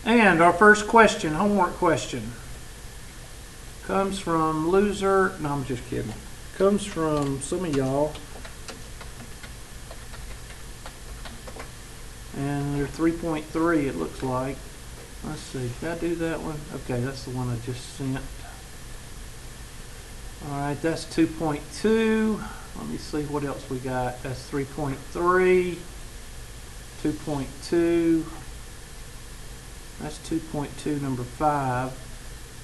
And our first question, homework question, comes from loser. No, I'm just kidding. Comes from some of y'all. And they're 3.3, it looks like. Let's see. Did I do that one? Okay, that's the one I just sent. All right, that's 2.2. Let me see what else we got. That's 3.3, 2.2. That's 2.2 number 5.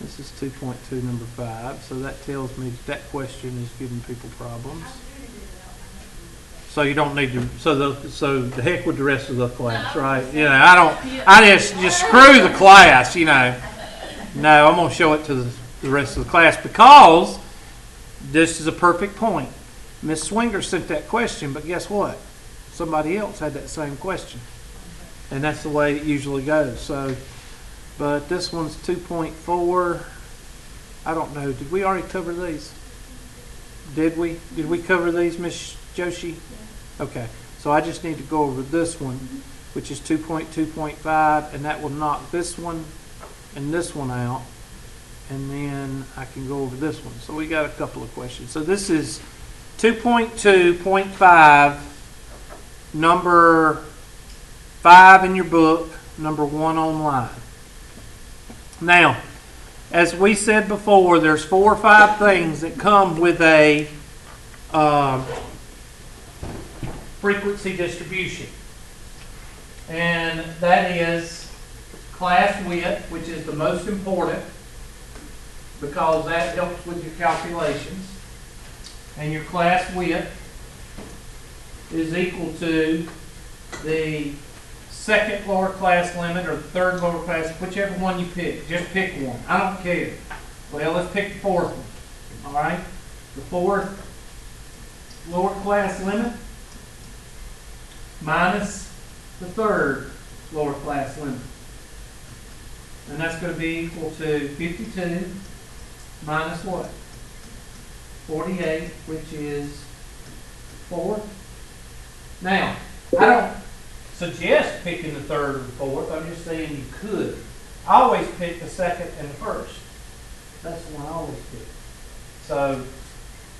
This is 2.2 number 5. So that tells me that question is giving people problems. So you don't need to. So the heck with the rest of the class, right? You know, I just screw the class. You know, no, I'm gonna show it to the rest of the class because this is a perfect point. Miss Swinger sent that question, but guess what? Somebody else had that same question. And that's the way it usually goes. So, but this one's 2.4. I don't know. Did we already cover these? Did we? Did we cover these, Miss Joshi? Okay. So I just need to go over this one, which is 2.2.5, and that will knock this one and this one out. And then I can go over this one. So we got a couple of questions. So this is 2.2.5, number 5 in your book, number 1 online. Now, as we said before, there's 4 or 5 things that come with a frequency distribution. And that is class width, which is the most important because that helps with your calculations. And your class width is equal to the second lower class limit or the third lower class, whichever one you pick. Just pick one. I don't care. Well, let's pick the fourth one. All right? The fourth lower class limit minus the third lower class limit. And that's going to be equal to 52 minus what? 48, which is 4. Now, I don't suggest picking the third or the fourth. I'm just saying you could. I always pick the second and the first. That's the one I always pick. So,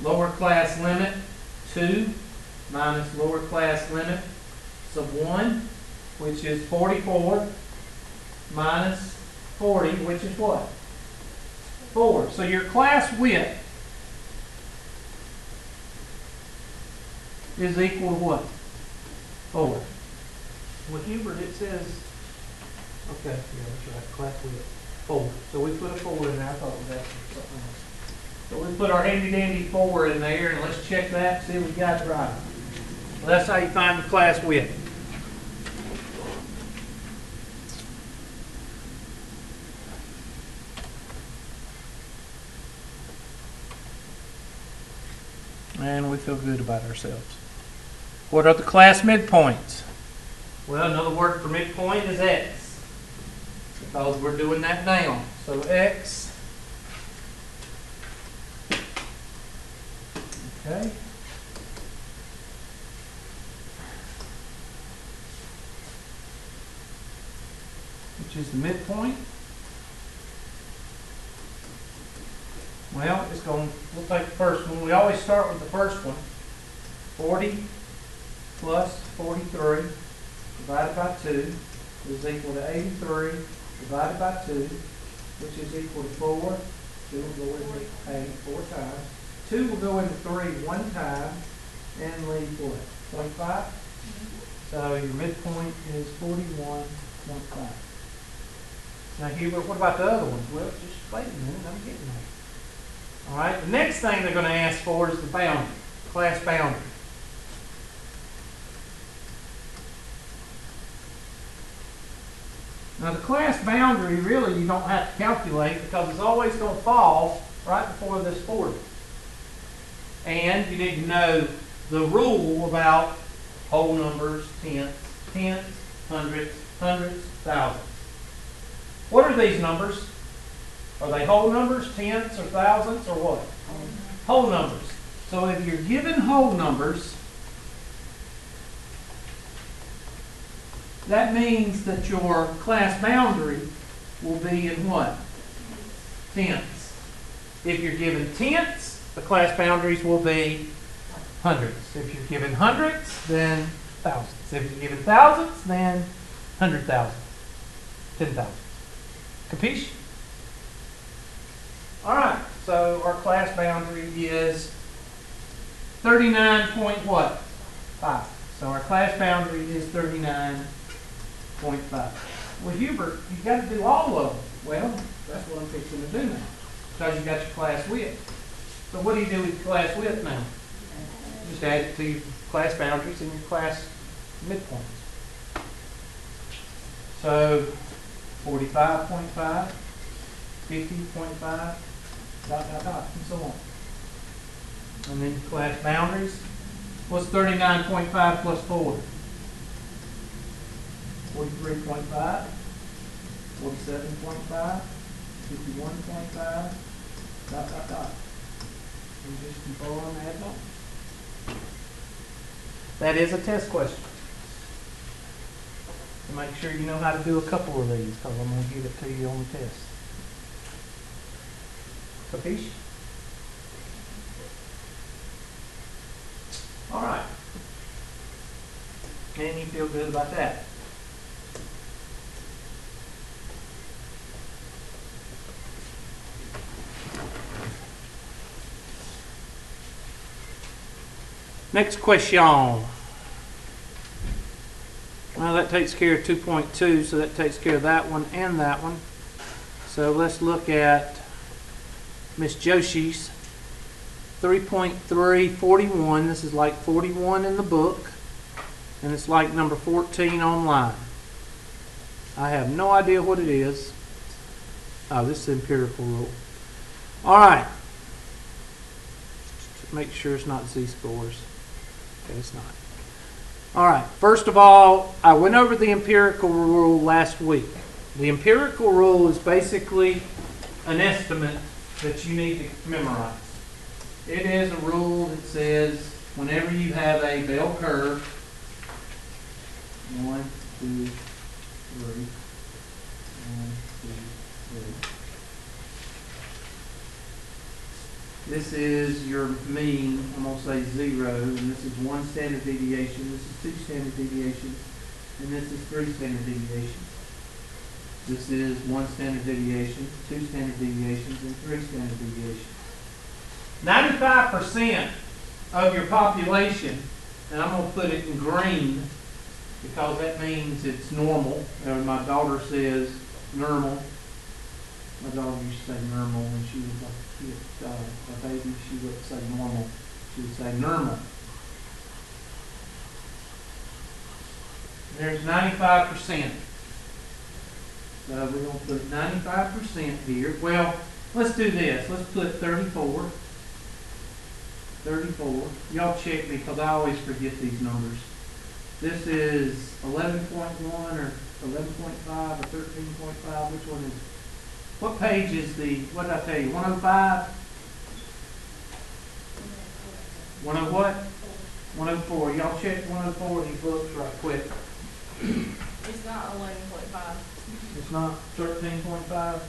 lower class limit 2 minus lower class limit sub 1, which is 44 minus 40, which is what? 4. So your class width is equal to what? 4. With Hubert it says, okay, yeah, that's right, class width, 4. So we put a 4 in there. I thought it was actually something else. So we put our handy dandy 4 in there, and let's check that, see if we got it right. Well, that's how you find the class width. And we feel good about ourselves. What are the class midpoints? Well, another word for midpoint is X, because we're doing that now. So X, okay, which is the midpoint. Well, we'll take the first one. We always start with the first one. 40 plus 43 divided by 2 is equal to 83 divided by 2, which is equal to 4. 2 will go into 8 4 times. 2 will go into 3 1 time and leave what? 0.5? So your midpoint is 41.5. Now, Hubert, what about the other ones? Well, just wait a minute. I'm getting there. All right, the next thing they're going to ask for is the boundary, class boundary. Now the class boundary, really, you don't have to calculate because it's always going to fall right before this 40. And you need to know the rule about whole numbers, tenths, hundredths, thousands. What are these numbers? Are they whole numbers, tenths, or thousandths, or what? Whole numbers. So if you're given whole numbers, that means that your class boundary will be in what? Tenths. If you're given tenths, the class boundaries will be hundredths. If you're given hundredths, then thousandths. If you're given thousandths, then 100,000, 10,000. Capiche? All right. So our class boundary is 39 point what? 5. So our class boundary is 39.5. Well, Hubert, you've got to do all of them. Well, that's what I'm fixing to do now, because you got your class width. So what do you do with your class width now? Just add it to your class boundaries and your class midpoints. So 45.5, 50.5, ... and so on. And then class boundaries. What's 39.5 plus 4? 43.5, 47.5, 51.5, ... And just keep on adding on. That is a test question. So make sure you know how to do a couple of these, because I'm going to give it to you on the test. Capiche? All right. And you feel good about that. Next question. Well, that takes care of 2.2, so that takes care of that one and that one. So let's look at Miss Joshi's 3.341. This is like 41 in the book, and it's like number 14 online. I have no idea what it is. Oh, this is empirical rule. All right. Make sure it's not Z-scores. Okay, it's not. All right. First of all, I went over the empirical rule last week. The empirical rule is basically an estimate that you need to memorize. It is a rule that says whenever you have a bell curve, 1, 2, 3, 1, 2, 3. This is your mean. I'm going to say 0, and this is 1 standard deviation. This is 2 standard deviations, and this is 3 standard deviations. This is 1 standard deviation, 2 standard deviations, and 3 standard deviations. 95% of your population, and I'm going to put it in green because that means it's normal. My daughter says normal. My daughter used to say normal when she was a baby. She wouldn't say normal. She would say normal. There's 95%. So we're going to put 95% here. Well, let's do this. Let's put 34. 34. Y'all check me because I always forget these numbers. This is 11.1 or 11.5 or 13.5. Which one is it? What page is the, what did I tell you, 105? 10 what? 104. Y'all check 104 in these books right quick. It's not 11.5. It's not 13.5?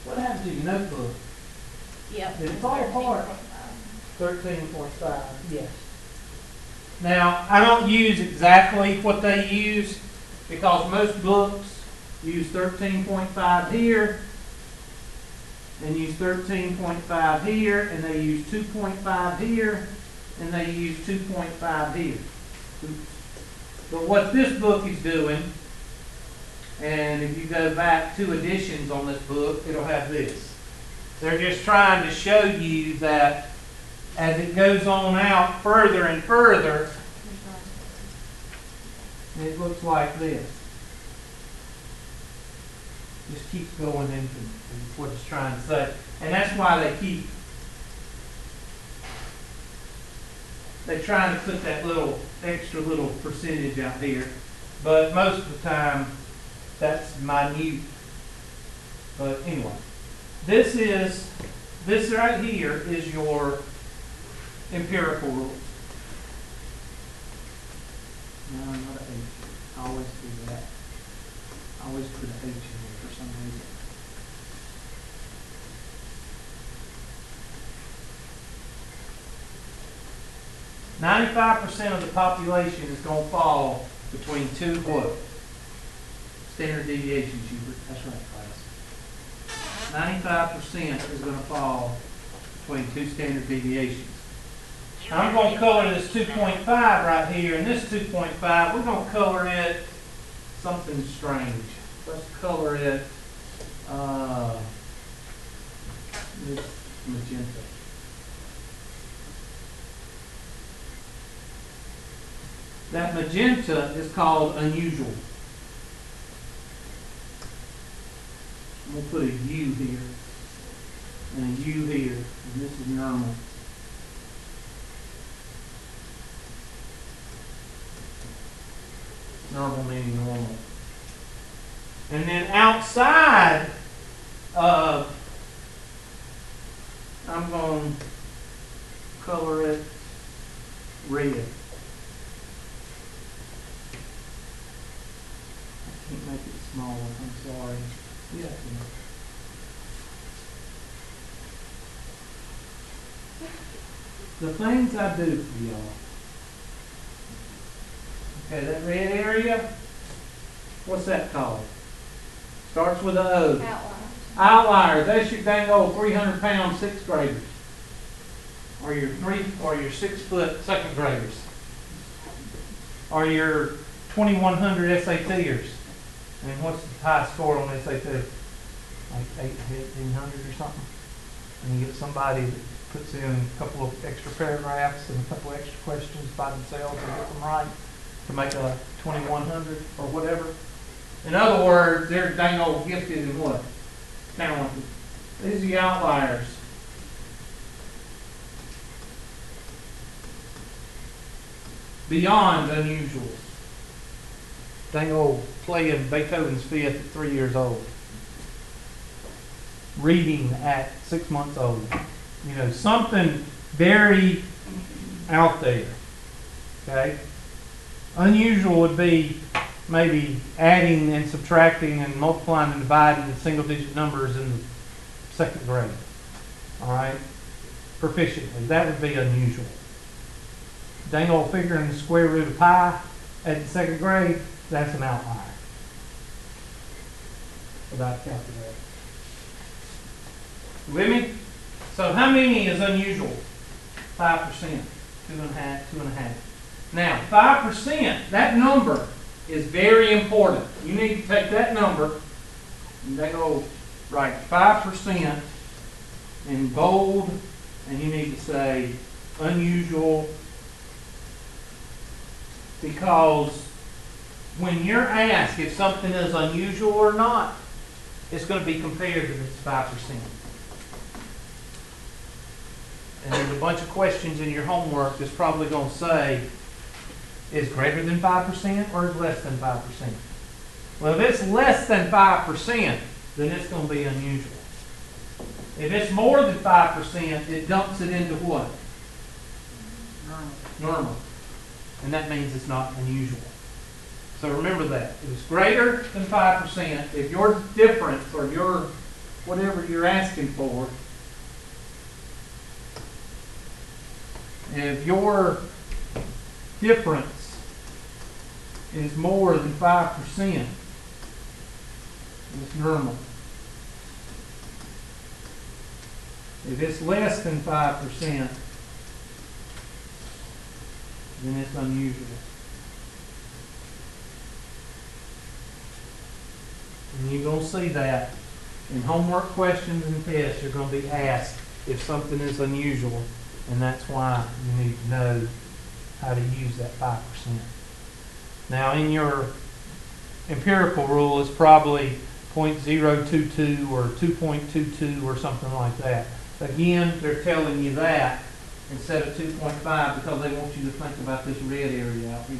What happened to your notebook? Yep. Did it fall apart? 13.5, yes. Now, I don't use exactly what they use because most books use 13.5 here and use 13.5 here, and they use 2.5 here, and they use 2.5 here. But what this book is doing, and if you go back 2 editions on this book, it'll have this. They're just trying to show you that as it goes on out further and further, it looks like this. Just keeps going into what it's trying to say. And that's why they're trying to put that little extra little percentage out here. But most of the time, that's minute. But anyway, this right here is your empirical rule. No, not a H. I always do that. I always put a H in there for some reason. "95% of the population is going to fall between two what? Standard deviations, Hubert. That's right, class. 95% is going to fall between two standard deviations. Now I'm going to color this 2.5 right here, and this 2.5, we're going to color it something strange. Let's color it this magenta. That magenta is called unusual. I'm going to put a U here and a U here, and this is normal. Normal meaning normal. And then outside of, I'm going to color it red. I can't make it smaller, I'm sorry. Yeah, I can. The things I do for y'all. Okay, that red area, what's that called? Starts with a O. Outliers. Outliers. That's your dang old 300-pound sixth graders. Or your 6 foot second graders. Or your 2100 SATers. And what's the high score on SAT? Like 1800 or something. And you get somebody that puts in a couple of extra paragraphs and a couple of extra questions by themselves and get them right to make a 2100 or whatever. In other words, they're dang old gifted in what? Talented. These are the outliers. Beyond unusual. Dang old playing Beethoven's Fifth at 3 years old. Reading at 6 months old. You know, something very out there. Okay? Unusual would be maybe adding and subtracting and multiplying and dividing single digit numbers in the second grade. Alright? Proficiently. That would be unusual. Dang old figuring the square root of pi at the second grade, that's an outlier. Without a calculator. With me? So how many is unusual? 5%. 2.5, 2.5. Now, 5%, that number is very important. You need to take that number and they go write 5% in bold, and you need to say unusual, because when you're asked if something is unusual or not, it's going to be compared to this 5%. And there's a bunch of questions in your homework that's probably going to say, is greater than 5% or is less than 5%? Well, if it's less than 5%, then it's going to be unusual. If it's more than 5%, it dumps it into what? Normal. And that means it's not unusual. So remember that. If it's greater than 5%, if your difference or your whatever you're asking for, if your difference is more than 5%, it's normal. If it's less than 5%, then it's unusual. And you're going to see that in homework questions and tests. You're going to be asked if something is unusual, and that's why you need to know how to use that 5%. Now, in your empirical rule, it's probably 0.022 or 2.22 or something like that. Again, they're telling you that instead of 2.5 because they want you to think about this red area out here.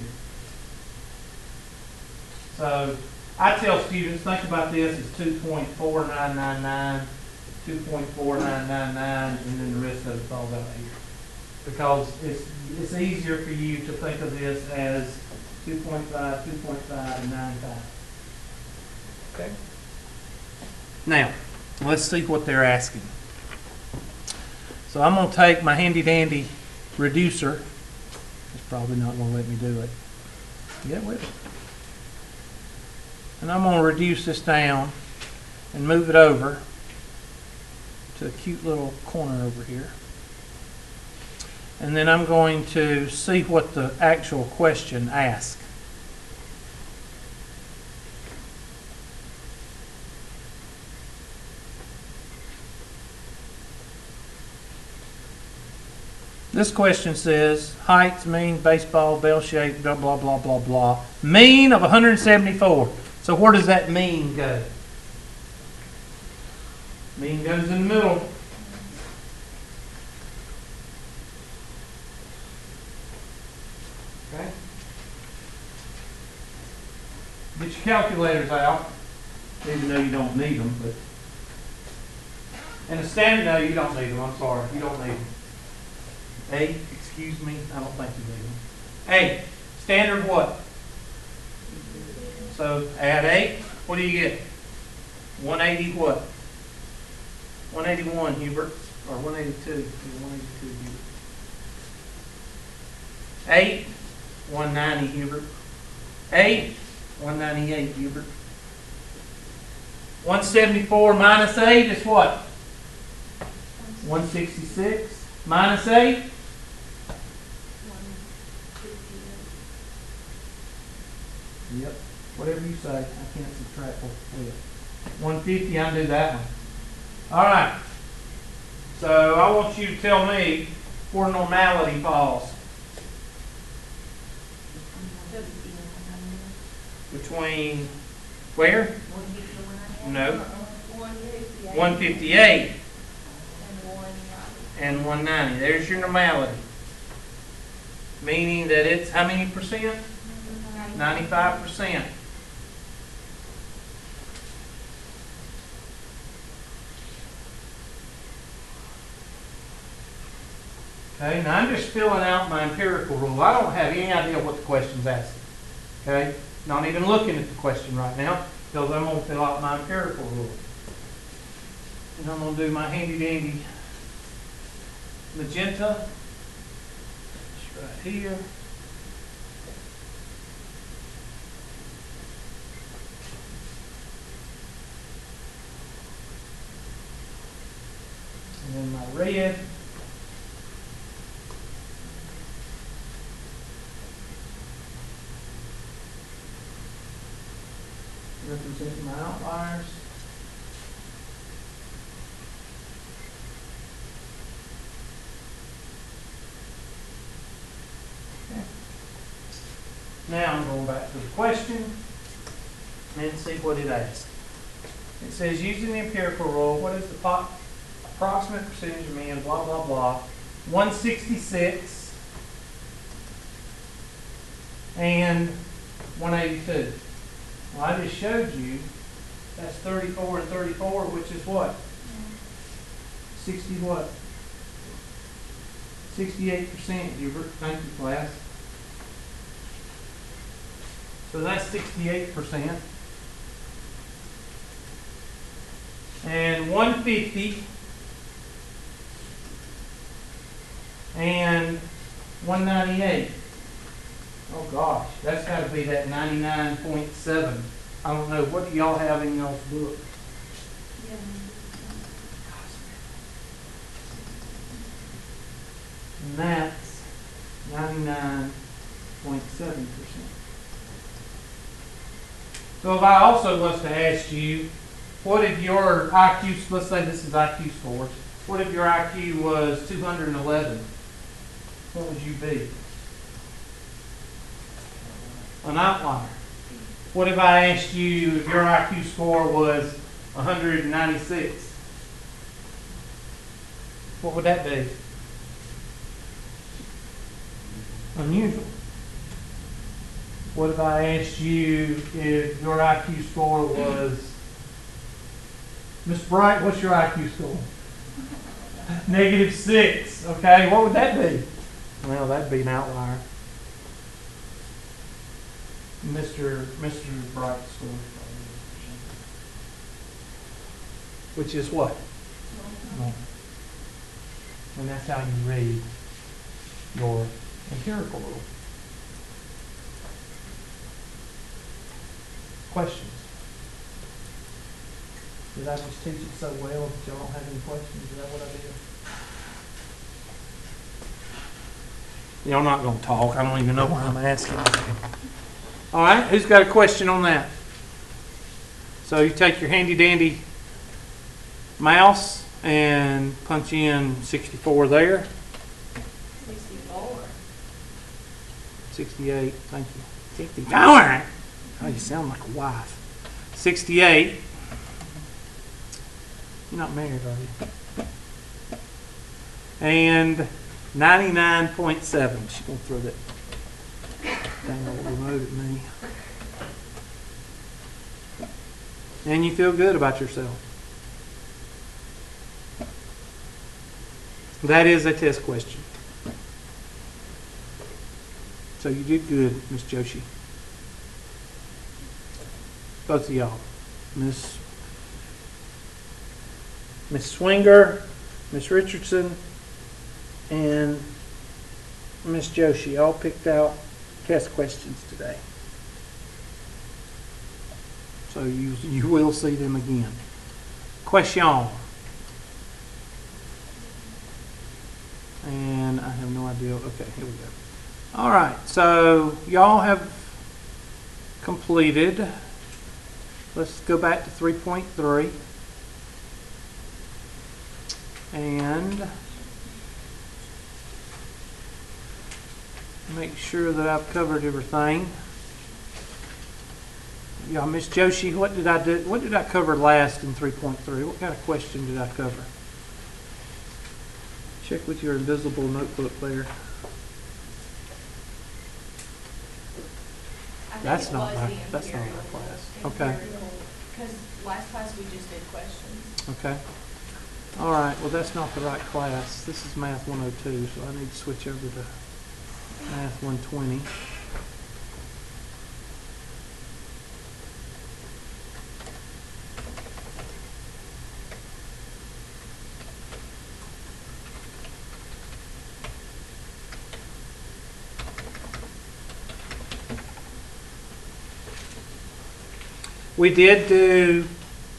So I tell students, think about this as 2.4999, 2.4999, and then the rest of it falls out here. Because it's easier for you to think of this as 2.5, 2.5, and 9.5. Okay. Now, let's see what they're asking. So I'm going to take my handy dandy reducer. It's probably not going to let me do it. Yeah, with it. And I'm going to reduce this down and move it over to a cute little corner over here. And then I'm going to see what the actual question asks. This question says, heights, mean, baseball, bell shape, blah, blah, blah, blah, blah. Mean of 174. So where does that mean go? Mean goes in the middle. Okay. Get your calculators out, even though you don't need them. But and a standard, no, you don't need them. I'm sorry, you don't need them. A, excuse me, I don't think you need them. A, standard what? So add 8, what do you get? 180 what? 181 Hubert, or 182, 182 Hubert. 8, 190 Hubert. 8, 198 Hubert. 174 minus 8 is what? 166 minus 8? Yep, whatever you say. I can't subtract with it. 150, I do that one. All right. So I want you to tell me where normality falls. Between where? No. 158 and 190. There's your normality. Meaning that it's how many percent? 95%. Okay, now I'm just filling out my empirical rule. I don't have any idea what the question's asking. Okay, not even looking at the question right now because I'm going to fill out my empirical rule. And I'm going to do my handy dandy magenta. It's right here. And then my red. Representing my outliers. Okay. Now I'm going back to the question and see what it asks. It says, using the empirical rule, what is the approximate percentage of mean, blah, blah, blah, 166 and 182. Well, I just showed you that's 34 and 34, which is what? 60 what? 68%, Hubert. Thank you, class. So that's 68%. And 150 and 198. Oh gosh, that's got to be that 99.7. I don't know. What do y'all have in y'all's book? And that's 99.7%. So if I also was to ask you, what if your IQ, let's say this is IQ scores, what if your IQ was 211? What would you be? An outlier. What if I asked you if your IQ score was 196? What would that be? Unusual. What if I asked you if your IQ score was, Miss Bright, what's your IQ score? -6. Okay, what would that be? Well, that'd be an outlier. Mr. Bright scores. Which is what? And that's how you read your empirical rule. Questions? Did I just teach it so well that y'all don't have any questions? Is that what I did? Y'all not going to talk. I don't even know why I'm asking. All right, who's got a question on that? So you take your handy dandy mouse and punch in 64 there. 64. 68, thank you. 64. Oh, you sound like a wife. 68. You're not married, are you? And 99.7. She's going to throw that dang old remote at me. And you feel good about yourself. That is a test question. So you did good, Miss Joshi. Both of y'all. Miss Swinger, Miss Richardson, and Miss Joshi all picked out test questions today. So you will see them again. Question. And I have no idea. Okay, here we go. All right, so y'all have completed. Let's go back to 3.3. And make sure that I've covered everything. Yeah, Miss Joshi, what did I do? What did I cover last in 3.3? What kind of question did I cover? Check with your invisible notebook there. That's not my class. Okay. Because last class we just did questions. Okay. All right. Well, that's not the right class. This is Math 102, so I need to switch over to Math 120. We did do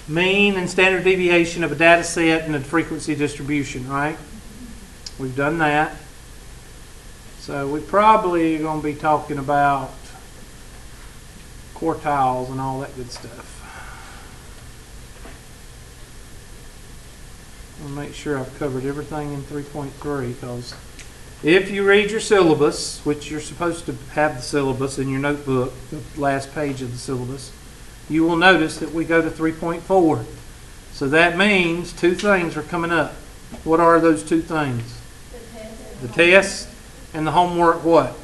mean and standard deviation of a data set and a frequency distribution, right? We've done that. So we probably are going to be talking about quartiles and all that good stuff. I'll make sure I've covered everything in 3.3, because if you read your syllabus, which you're supposed to have the syllabus in your notebook, the last page of the syllabus, you will notice that we go to 3.4. So that means two things are coming up. What are those two things? The test and the homework what?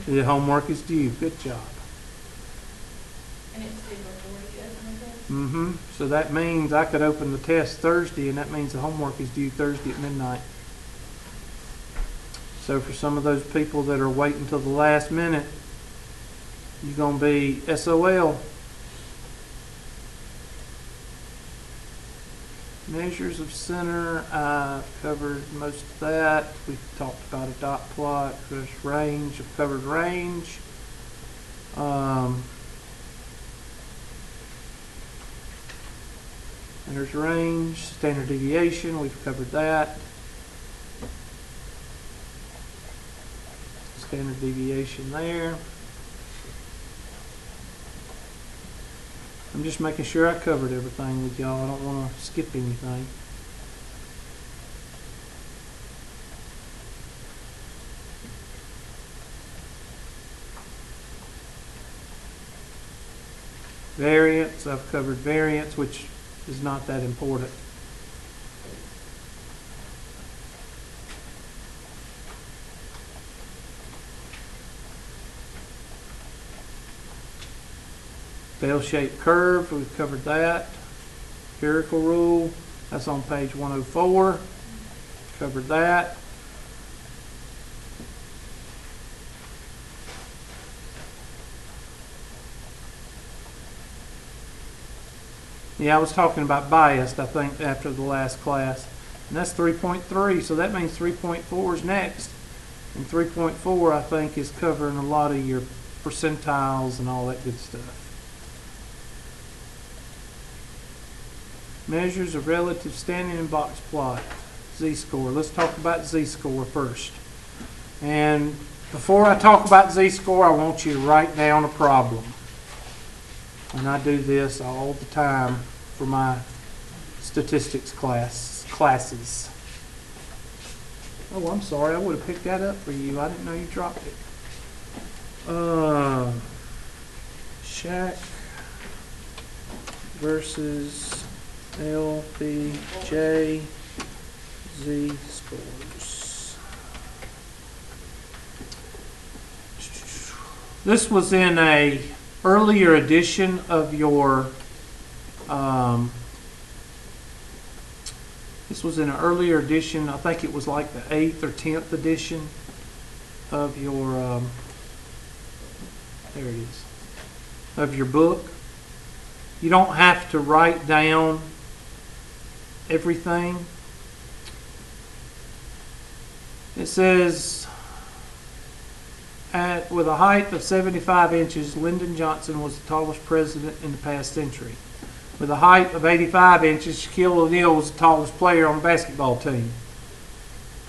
The homework is due. Good job. And it's due before you open the test? Mm-hmm. So that means I could open the test Thursday, and that means the homework is due Thursday at midnight. So for some of those people that are waiting until the last minute, you're going to be SOL. Measures of center, I covered most of that. We talked about a dot plot. There's range, I've covered range. There's range, standard deviation, we've covered that. Standard deviation there. I'm just making sure I covered everything with y'all. I don't want to skip anything. Variance, I've covered variance, which is not that important. Bell-shaped curve, we've covered that. Empirical rule, that's on page 104. Covered that. Yeah, I was talking about biased, I think, after the last class. And that's 3.3, so that means 3.4 is next. And 3.4, I think, is covering a lot of your percentiles and all that good stuff. Measures of relative standing and box plot. Z-score. Let's talk about Z-score first. And before I talk about Z-score, I want you to write down a problem. And I do this all the time for my statistics classes. Oh, I'm sorry. I would have picked that up for you. I didn't know you dropped it. Shack versus LBJ Z-scores. This was in a earlier edition of your this was in an earlier edition. I think it was like the 8th or 10th edition of your there it is, of your book. You don't have to write down everything. It says, with a height of 75 inches, Lyndon Johnson was the tallest president in the past century. With a height of 85 inches, Shaquille O'Neal was the tallest player on the basketball team.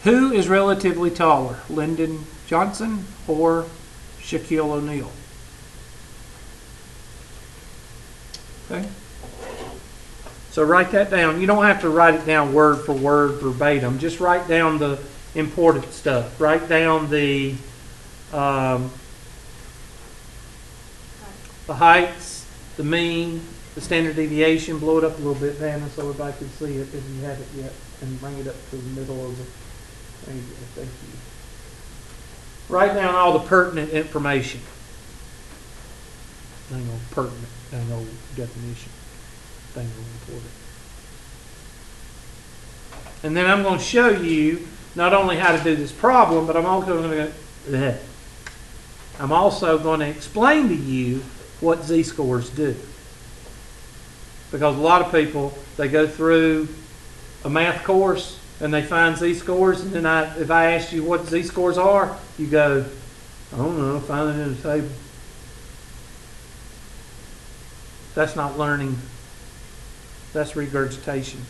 Who is relatively taller, Lyndon Johnson or Shaquille O'Neal? Okay. So write that down. You don't have to write it down word for word verbatim. Just write down the important stuff. Write down the heights, the mean, the standard deviation. Blow it up a little bit, Vanna, so everybody can see it if you haven't yet, and bring it up to the middle of the. There you go. Thank you. Write down all the pertinent information. Hang on, pertinent. Hang on, definition. Thing important. And then I'm going to show you not only how to do this problem, but I'm also going to explain to you what Z-scores do. Because a lot of people, they go through a math course and they find Z-scores, and then if I ask you what Z-scores are, you go, I don't know, find it in the table. That's not learning. That's regurgitation.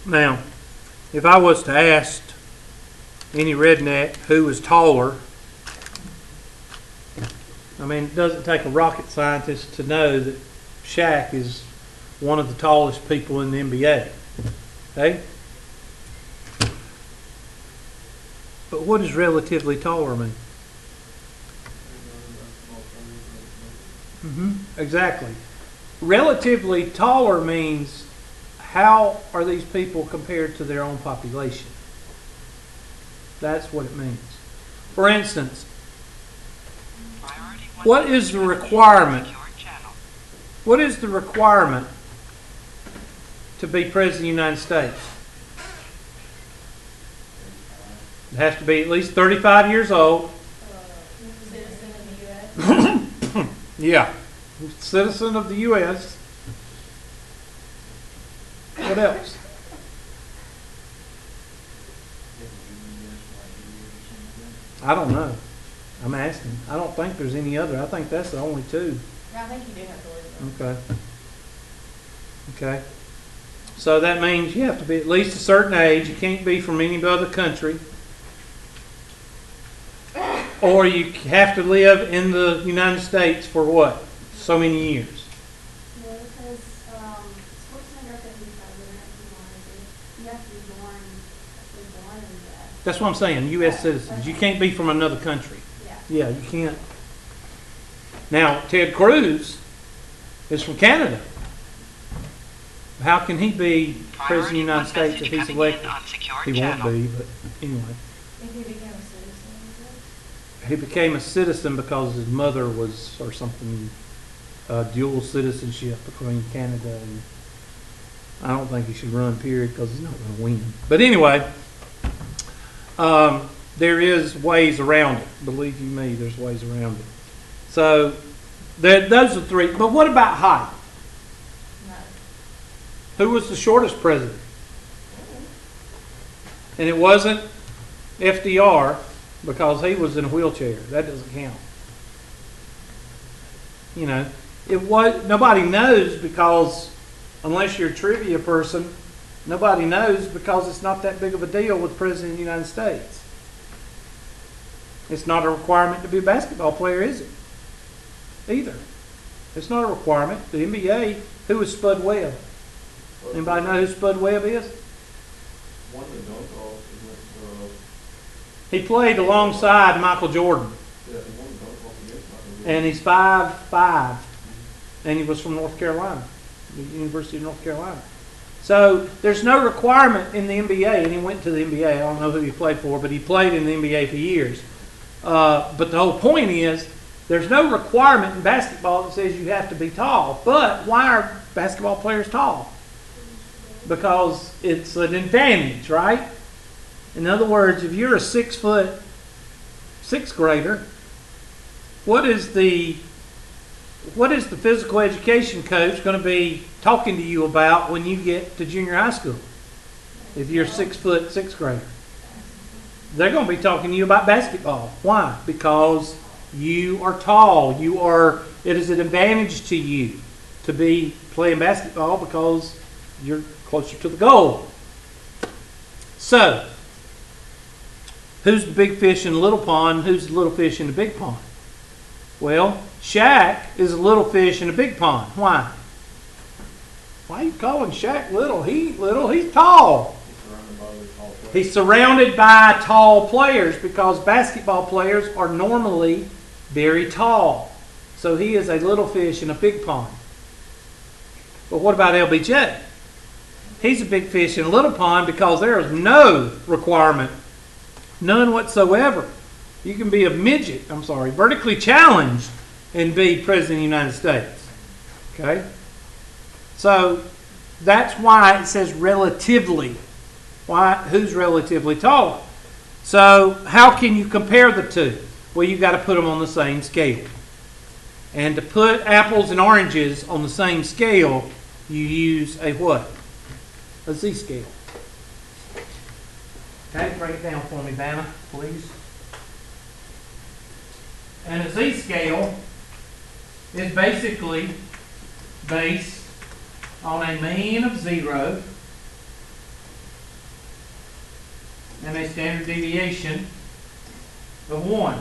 Now, if I was to ask any redneck who is taller, I mean, it doesn't take a rocket scientist to know that Shaq is one of the tallest people in the NBA. Okay? But what does relatively taller mean? Exactly. Relatively taller means how are these people compared to their own population? That's what it means. For instance, what is the requirement? What is the requirement to be President of the United States? It has to be at least 35 years old. Citizen of the U.S. Yeah. Citizen of the U.S. What else? I don't know. I'm asking. I don't think there's any other. I think that's the only two. No, I think you do have to leave them. Okay. Okay. So that means you have to be at least a certain age. You can't be from any other country. Or you have to live in the United States for what? So many years. Yeah, because sports America can be president if you wanted to. You have to be born in the U.S. That's what I'm saying. U.S. citizens. You can't be from another country. Yeah. Yeah, you can't. Now, Ted Cruz is from Canada. How can he be president of the United States if he's elected? He won't be, but anyway. If he became a citizen, He became a citizen because his mother was, or something, dual citizenship between Canada and. I don't think he should run, period, because he's not going to win. But anyway, there is ways around it. Believe you me, there's ways around it. So, those are three. But what about height? no. Who was the shortest president? And it wasn't FDR because he was in a wheelchair. That doesn't count. You know, it was nobody knows because unless you're a trivia person, nobody knows because it's not that big of a deal with the President of the United States. It's not a requirement to be a basketball player, is it? Either. It's not a requirement. The NBA, who is Spud Webb? Anybody know who Spud Webb is? One that don't call He played alongside Michael Jordan. yeah, he won the dunk off against Michael Jordan. And he's 5'5", and he was from North Carolina, the University of North Carolina. So there's no requirement in the NBA, and he went to the NBA. I don't know who he played for, but he played in the NBA for years. But the whole point is, there's no requirement in basketball that says you have to be tall. But why are basketball players tall? Because it's an advantage, right? In other words, if you're a 6 foot sixth grader, what is the physical education coach going to be talking to you about when you get to junior high school? If you're a 6 foot sixth grader, they're going to be talking to you about basketball. Why? Because you are tall. It is an advantage to you to be playing basketball because you're closer to the goal. So, who's the big fish in the little pond? Who's the little fish in the big pond? Well, Shaq is a little fish in a big pond. Why? Why are you calling Shaq little? He's tall. He's surrounded by tall players because basketball players are normally very tall. So he is a little fish in a big pond. But what about LBJ? He's a big fish in a little pond because there is no requirement, none whatsoever. You can be vertically challenged and be President of the United States. Okay? So that's why it says relatively. Why? Who's relatively taller? So how can you compare the two? Well, you've got to put them on the same scale. And to put apples and oranges on the same scale, you use a what? A Z-scale. Okay, break it down for me, Vanna, please. And a Z-scale is basically based on a mean of 0 and a standard deviation of 1.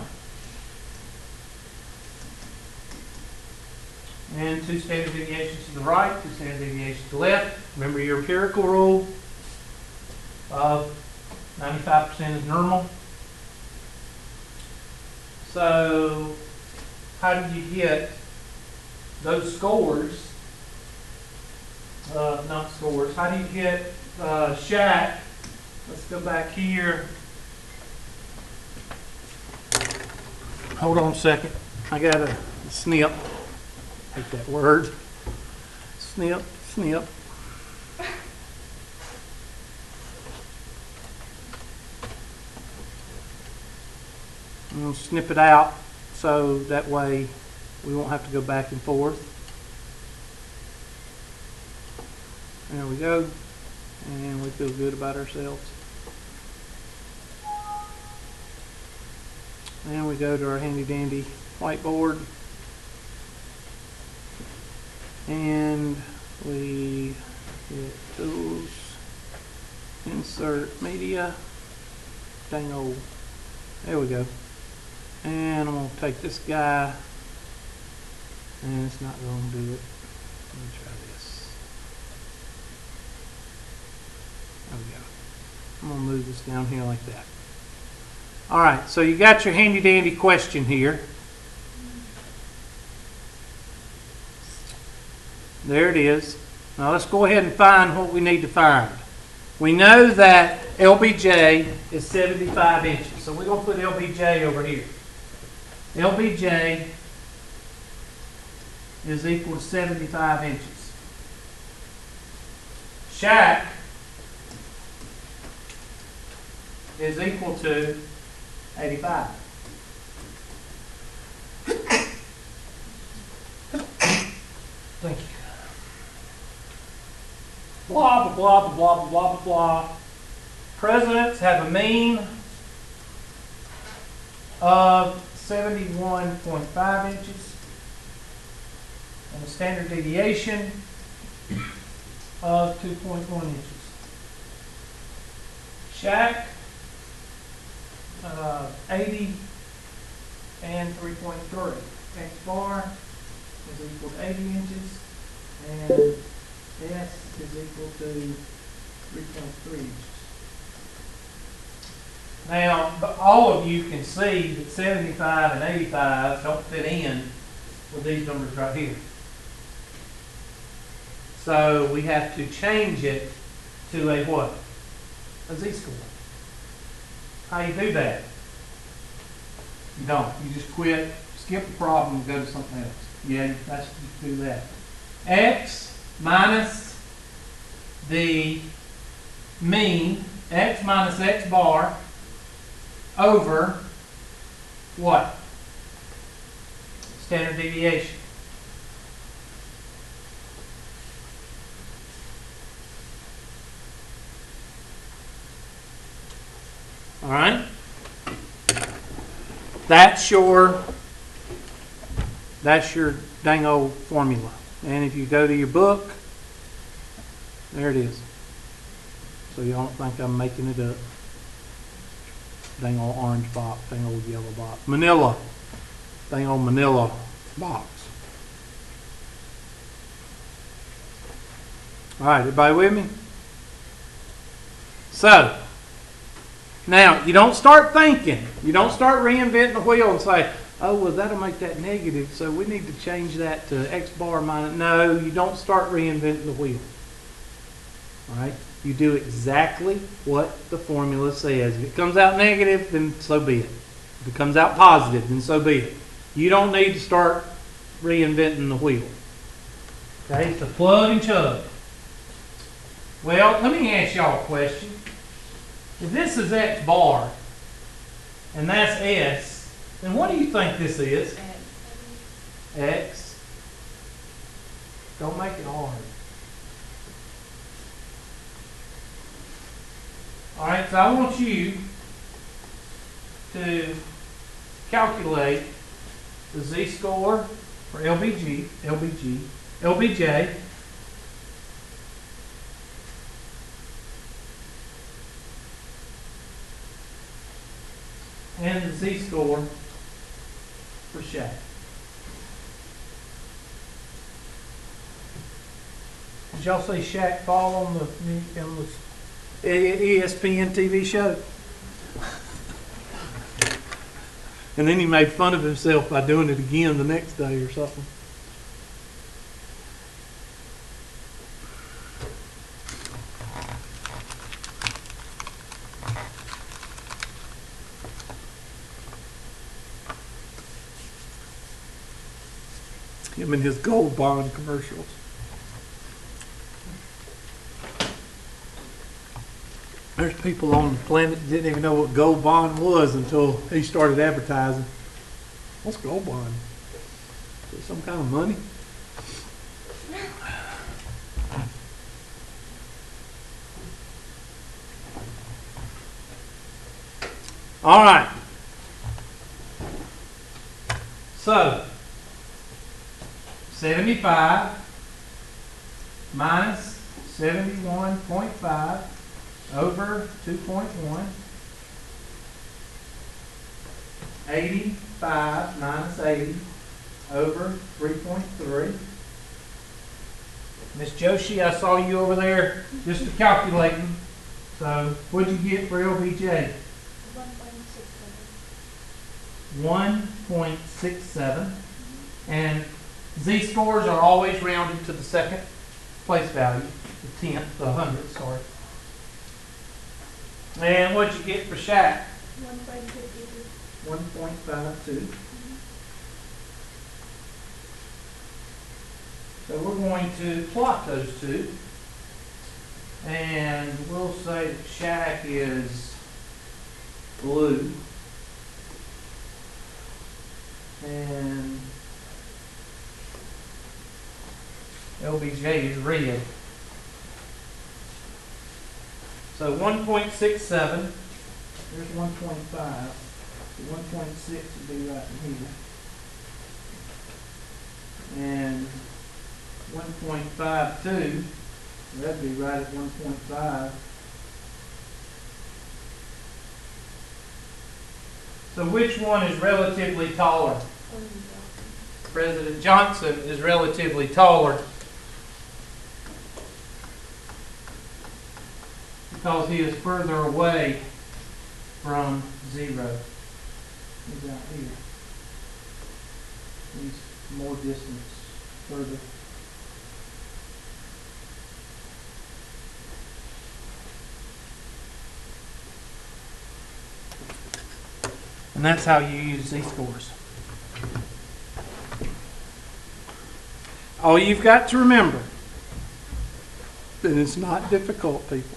And 2 standard deviations to the right, 2 standard deviations to the left. Remember your empirical rule of 95% is normal. So, how do you get those scores? Not scores. How do you get Shaq? Let's go back here. Hold on a second. I got a snip. I hate that word. Snip. I'm going to snip it out so that way we won't have to go back and forth. There we go. And we feel good about ourselves. And we go to our handy dandy whiteboard. And we hit tools, insert media, dang old, there we go. And I'm going to take this guy, and it's not going to do it. Let me try this. There we go. I'm going to move this down here like that. Alright, so you got your handy dandy question here. There it is. Now let's go ahead and find what we need to find. We know that LBJ is 75 inches. So we're going to put LBJ over here. LBJ is equal to 75 inches. Shaq is equal to 85. Thank you. Blah, blah, blah, blah, blah, blah, blah. Presidents have a mean of 71.5 inches and a standard deviation of 2.1 inches. Shaq, 80 and 3.3. X bar is equal to 80 inches and S is equal to 3.3 inches. Now, all of you can see that 75 and 85 don't fit in with these numbers right here. So we have to change it to a what? A Z-score. How you do that? You don't. You just quit, skip the problem, and go to something else. Yeah, that's you do that. X minus the mean, X minus X bar, over what? Standard deviation. All right? That's your dang old formula. And if you go to your book, there it is. So you don't think I'm making it up. Dang old orange box, dang old yellow box. Manila. Dang old manila box. Alright, everybody with me? So, now, you don't start thinking. You don't start reinventing the wheel and say, oh, well, that'll make that negative, so we need to change that to X bar minus. No, you don't start reinventing the wheel. Alright? You do exactly what the formula says. If it comes out negative, then so be it. If it comes out positive, then so be it. You don't need to start reinventing the wheel. Okay, so plug and chug. Well, let me ask y'all a question. If this is X bar, and that's S, then what do you think this is? X. Don't make it hard. Alright, so I want you to calculate the Z-score for LBJ, and the Z-score for Shaq. Did y'all see Shaq fall on the ESPN TV show? And then he made fun of himself by doing it again the next day or something. Him and his Gold Bond commercials. There's people on the planet that didn't even know what Gold Bond was until he started advertising. What's Gold Bond? Is it some kind of money? All right. So, 75 minus 71.5 over 2.1. 85 minus 80 over 3.3. Miss Joshi, I saw you over there just calculating. So, what'd you get for LBJ? 1.67. And Z-scores are always rounded to the second place value, the tenth, the hundredth, sorry. And what'd you get for Shaq? 1.52. So we're going to plot those two. And we'll say that Shaq is blue. And LBJ is red. So 1.67, there's 1.5. 1.6 would be right in here. And 1.52, that'd be right at 1.5. So which one is relatively taller? President Johnson is relatively taller because he is further away from 0. He's out here. He's more distance further. And that's how you use Z-scores. All you've got to remember, that it's not difficult, people,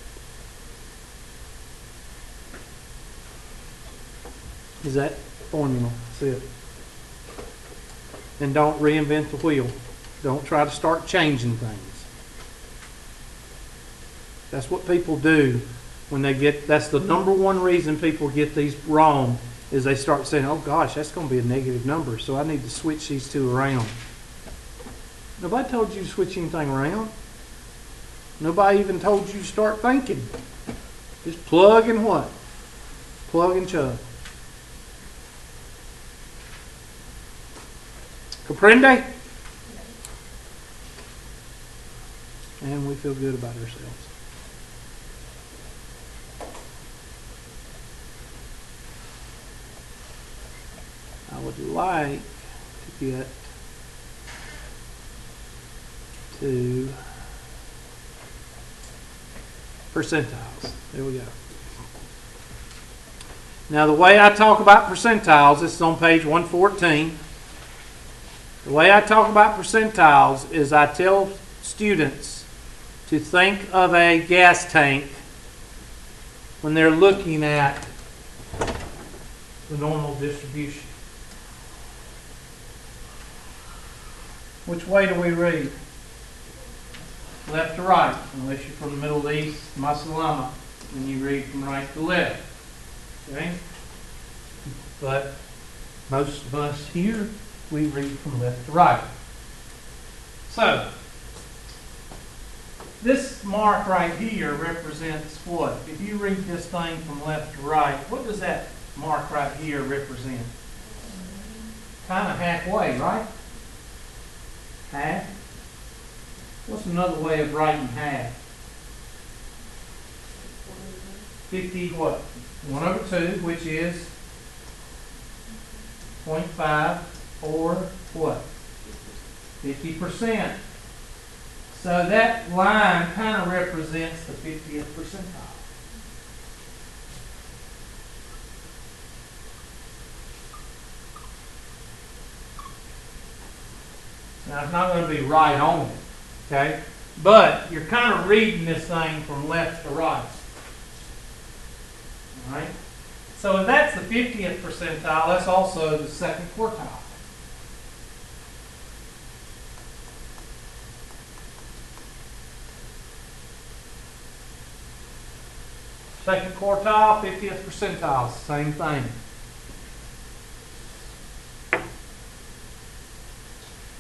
is that formula. That's it. And don't reinvent the wheel. Don't try to start changing things. That's what people do when they get, that's the number one reason people get these wrong, is they start saying, oh gosh, that's going to be a negative number, so I need to switch these two around. Nobody told you to switch anything around. Nobody even told you to start thinking. Just plug and what? Plug and chug. Comprende? And we feel good about ourselves. I would like to get to percentiles. There we go. Now the way I talk about percentiles, this is on page 114. The way I talk about percentiles is I tell students to think of a gas tank when they're looking at the normal distribution. Which way do we read? Left to right, unless you're from the Middle East, Masalama, and you read from right to left. Okay? But most of us here, we read from left to right. So, this mark right here represents what? If you read this thing from left to right, what does that mark right here represent? Kind of halfway, right? Half. What's another way of writing half? 50 what? 1 over 2, which is 0.5 or what? 50%. So that line kind of represents the 50th percentile. Now it's not going to be right on it, okay? But you're kind of reading this thing from left to right. All right? So if that's the 50th percentile, that's also the second quartile. Second quartile, 50th percentile, same thing.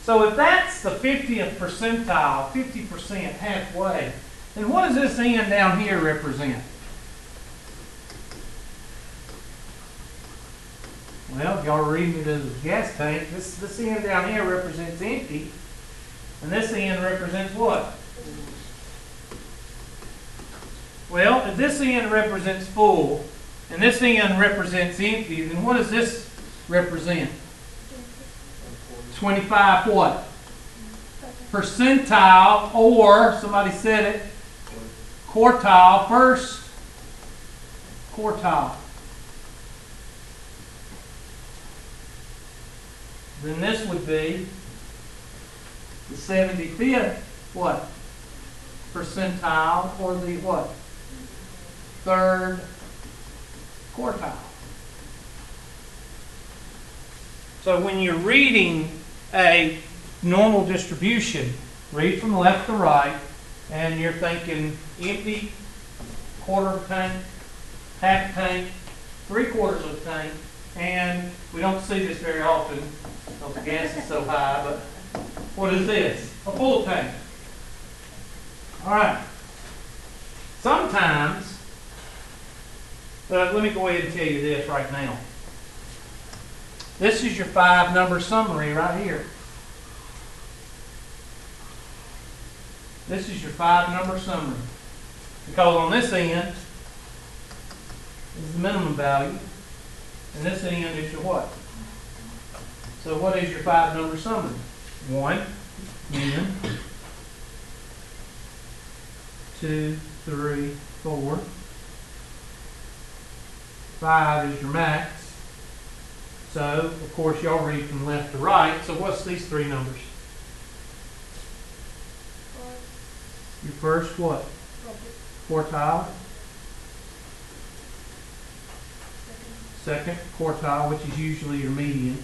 So if that's the 50th percentile, 50% halfway, then what does this end down here represent? Well, if y'all are reading it as a gas tank, this end down here represents empty, and this end represents what? Well, if this end represents full, and this end represents empty, then what does this represent? 25 what? Percentile, or, somebody said it, quartile, first quartile. Then this would be the 75th what? Percentile, or the what? Third quartile. So when you're reading a normal distribution, read from left to right, and you're thinking empty, quarter of a tank, half tank, 3/4 of a tank, and we don't see this very often because the gas is so high, but what is this? A full tank. All right. Sometimes, let me go ahead and tell you this right now. This is your 5-number summary right here. This is your 5-number summary. Because on this end is the minimum value, and this end is your what? So what is your 5-number summary? 1, n, 2, 3, 4. 5 is your max. So, of course, y'all read from left to right. So what's these 3 numbers? Your first what? Quartile. Second quartile, which is usually your median.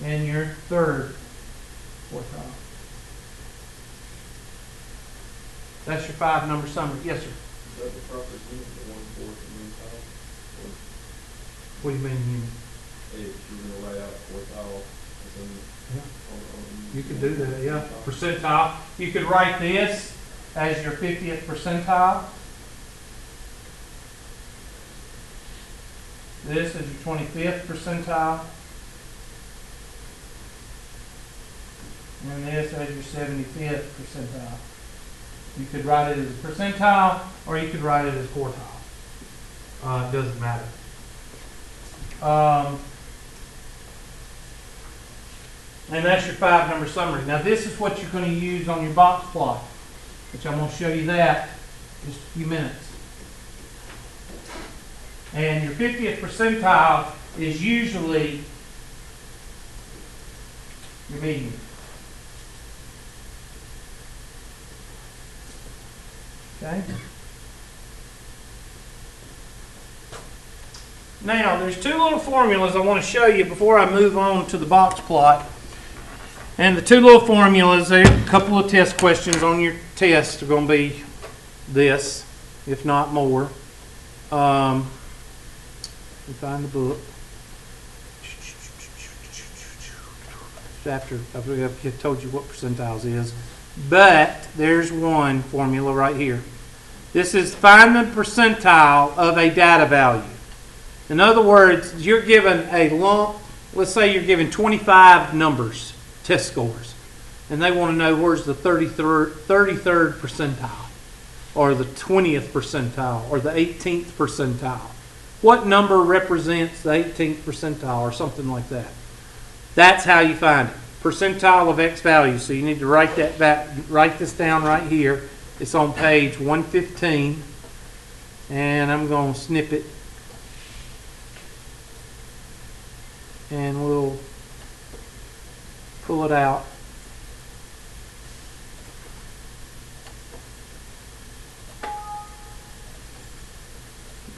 And your third quartile. That's your 5-number summary. Yes, sir. Is that the proper unit for 1/4 percentile? What do you mean unit? If you're going to lay out quartile, Yeah. You could do that, yeah. Percentile. You could write this as your 50th percentile. This is your 25th percentile. And this as your 75th percentile. You could write it as a percentile, or you could write it as quartile. It doesn't matter. And that's your 5-number summary. Now this is what you're going to use on your box plot, which I'm going to show you that in just a few minutes. And your 50th percentile is usually your median. Okay? Now, there's 2 little formulas I want to show you before I move on to the box plot. And the 2 little formulas, there are a couple of test questions on your test are going to be this, if not more. Let me find the book. After I've told you what percentiles is. But there's one formula right here. This is find the percentile of a data value. In other words, you're given a lump, let's say you're given 25 numbers, test scores, and they want to know where's the 33rd percentile, or the 20th percentile, or the 18th percentile. What number represents the 18th percentile, or something like that? That's how you find it. Percentile of X value. So you need to write that back, write this down right here. It's on page 115, and I'm going to snip it, and we'll pull it out.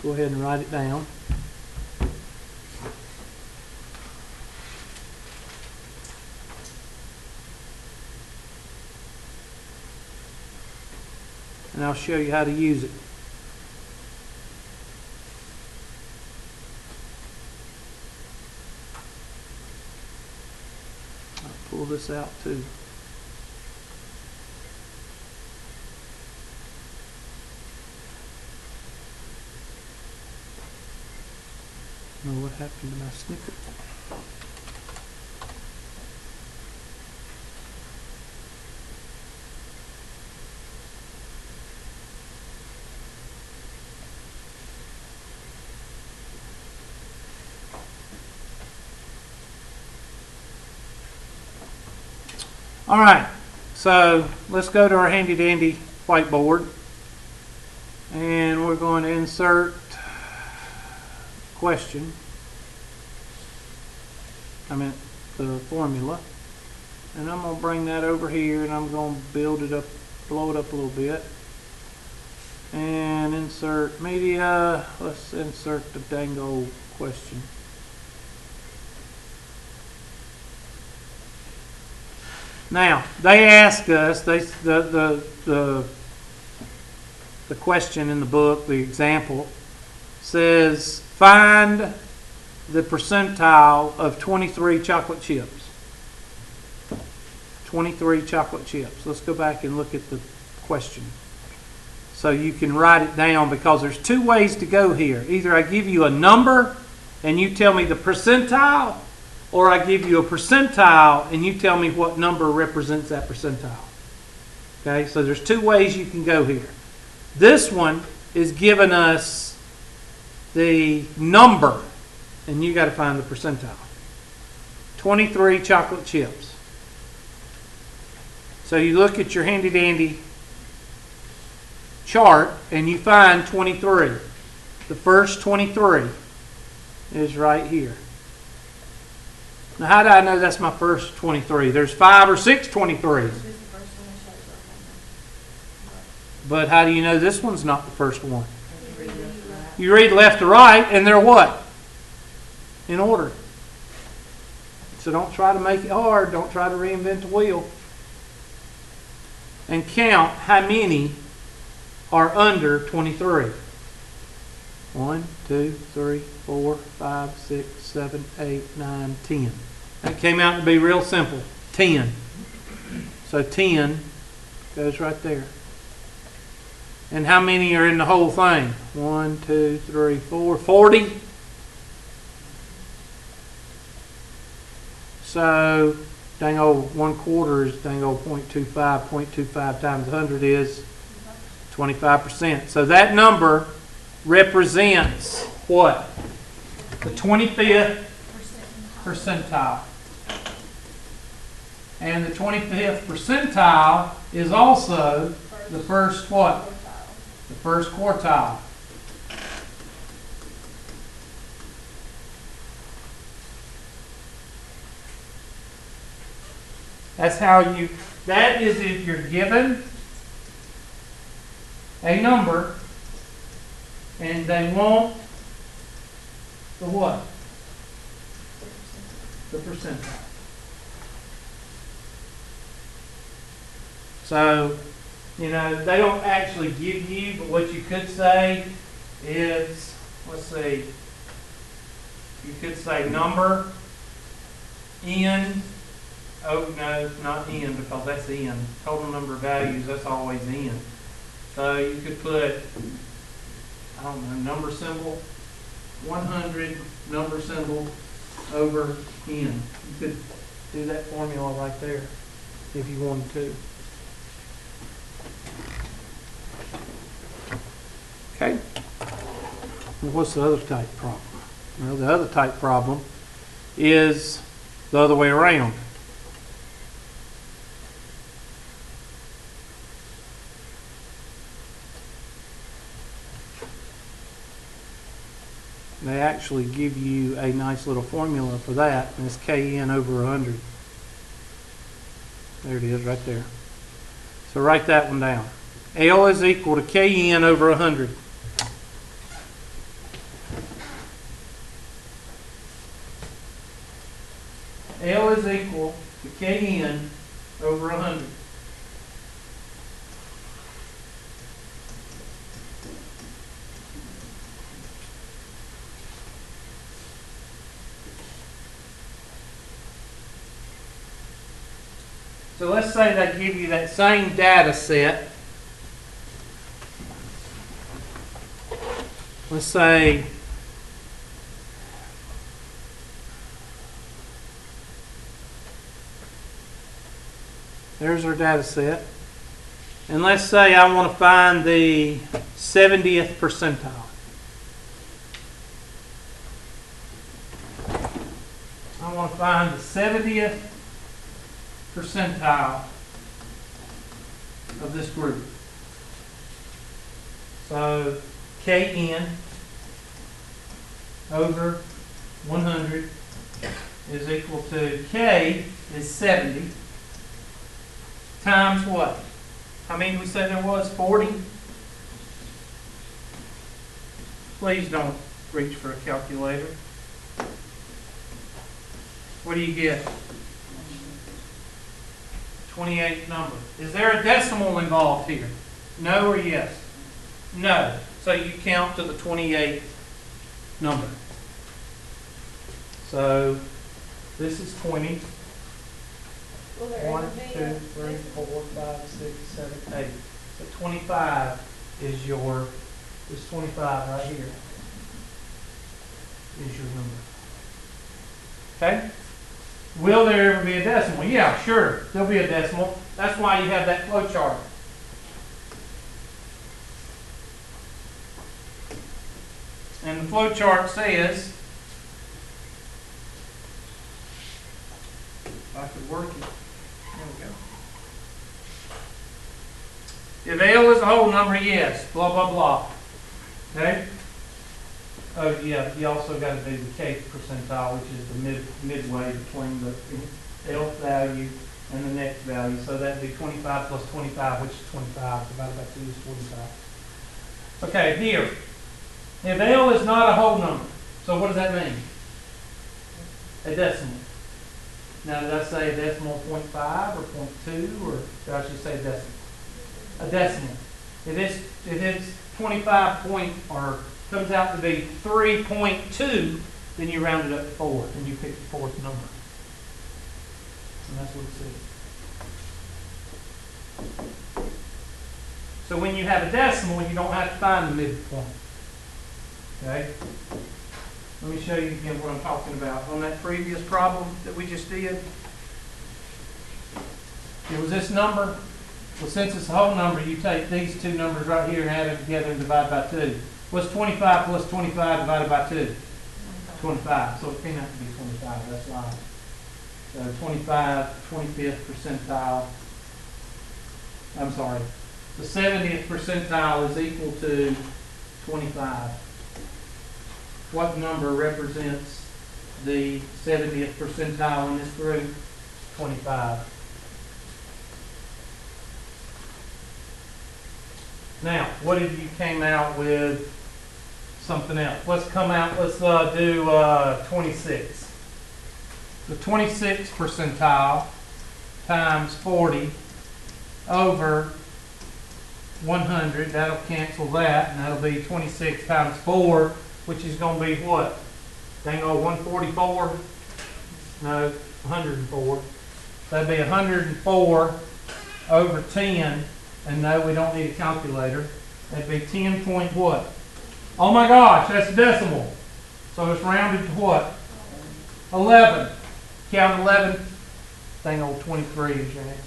Go ahead and write it down. And I'll show you how to use it. pull this out too. Know what happened to my snippet? All right, so let's go to our handy dandy whiteboard, and we're going to insert question. I meant the formula, and I'm going to bring that over here, and I'm going to build it up, blow it up a little bit, and insert media. Let's insert the dang old question. Now, they ask us, the question in the book, the example, says find the percentile of 23 chocolate chips. 23 chocolate chips. Let's go back and look at the question. So you can write it down, because there's two ways to go here. Either I give you a number and you tell me the percentile, or I give you a percentile and you tell me what number represents that percentile. Okay, so there's two ways you can go here. This one is giving us the number, and you got to find the percentile. 23 chocolate chips. So you look at your handy dandy chart and you find 23. The first 23 is right here. Now, how do I know that's my first 23? There's 5 or 6 23s. But how do you know this one's not the first one? You read left to right, and they're what? In order. So don't try to make it hard. Don't try to reinvent the wheel. And count how many are under 23. 1, 2, 3, 4, 5, 6, 7, 8, 9, 10. That came out to be real simple. 10. So 10 goes right there. And how many are in the whole thing? 1, 2, 3, 4, 40. So dang old 1/4 is dang old 0.25. 0.25 times 100 is 25%. So that number represents what? The 25th percentile. And the 25th percentile is also the first what? The first quartile. That's how you, that is if you're given a number and they want the what? The percentile. So, you know, they don't actually give you, but what you could say is, let's see, you could say number, n, oh no, not n, because that's n. Total number of values, that's always n. So you could put, I don't know, number symbol, 100 number symbol over n. You could do that formula right there if you wanted to. Okay. Well, what's the other type problem? Well, the other type problem is the other way around. They actually give you a nice little formula for that, and it's Kn over 100. There it is right there. So write that one down. L is equal to Kn over 100. L is equal to Kn over 100. So let's say they give you that same data set. Let's say there's our data set. And let's say I want to find the 70th percentile. I want to find the 70th percentile of this group. So Kn over 100 is equal to K is 70 times what? How many did we say there was? 40? Please don't reach for a calculator. What do you get? 28th number. Is there a decimal involved here? No or yes? No. So you count to the 28th number. So this is 20. Will there 1, ever be 2, a 3, decimal? 4, 5, 6, 7, 8. So 25 is your, is 25 right here. Is your number. Okay? Will there ever be a decimal? Yeah, sure. There'll be a decimal. That's why you have that flow chart. And the flow chart says, if I could work it. There we go. If L is a whole number, yes. Blah, blah, blah. Okay? Oh, yeah, you also got to do the K percentile, which is the midway between the L value and the next value. So that would be 25 plus 25, which is 25. Divided by 2 is 45. Okay, here. If L is not a whole number, so what does that mean? A decimal. Now, did I say a decimal 0.5 or 0.2, or did I just say a decimal? A decimal. If it's 25 point, or comes out to be 3.2, then you round it up to 4, and you pick the fourth number. And that's what it says. So when you have a decimal, you don't have to find the midpoint. Okay? Let me show you again what I'm talking about. On that previous problem that we just did, it was this number. Well, since it's a whole number, you take these two numbers right here and add them together and divide by 2. What's 25 plus 25 divided by 2? 25. So it came out to be 25. That's why. So 25, 25th percentile. I'm sorry. The 70th percentile is equal to 25. What number represents the 70th percentile in this group? 25. Now, what if you came out with something else? Let's do 26. The 26th percentile times 40 over 100, that'll cancel that, and that'll be 26 times 4, which is going to be what? Dang old 144? No, 104. That'd be 104 over 10, and no, we don't need a calculator. That'd be 10 point what? Oh my gosh, that's a decimal. So it's rounded to what? 11. Count 11. Dang old 23 is your answer.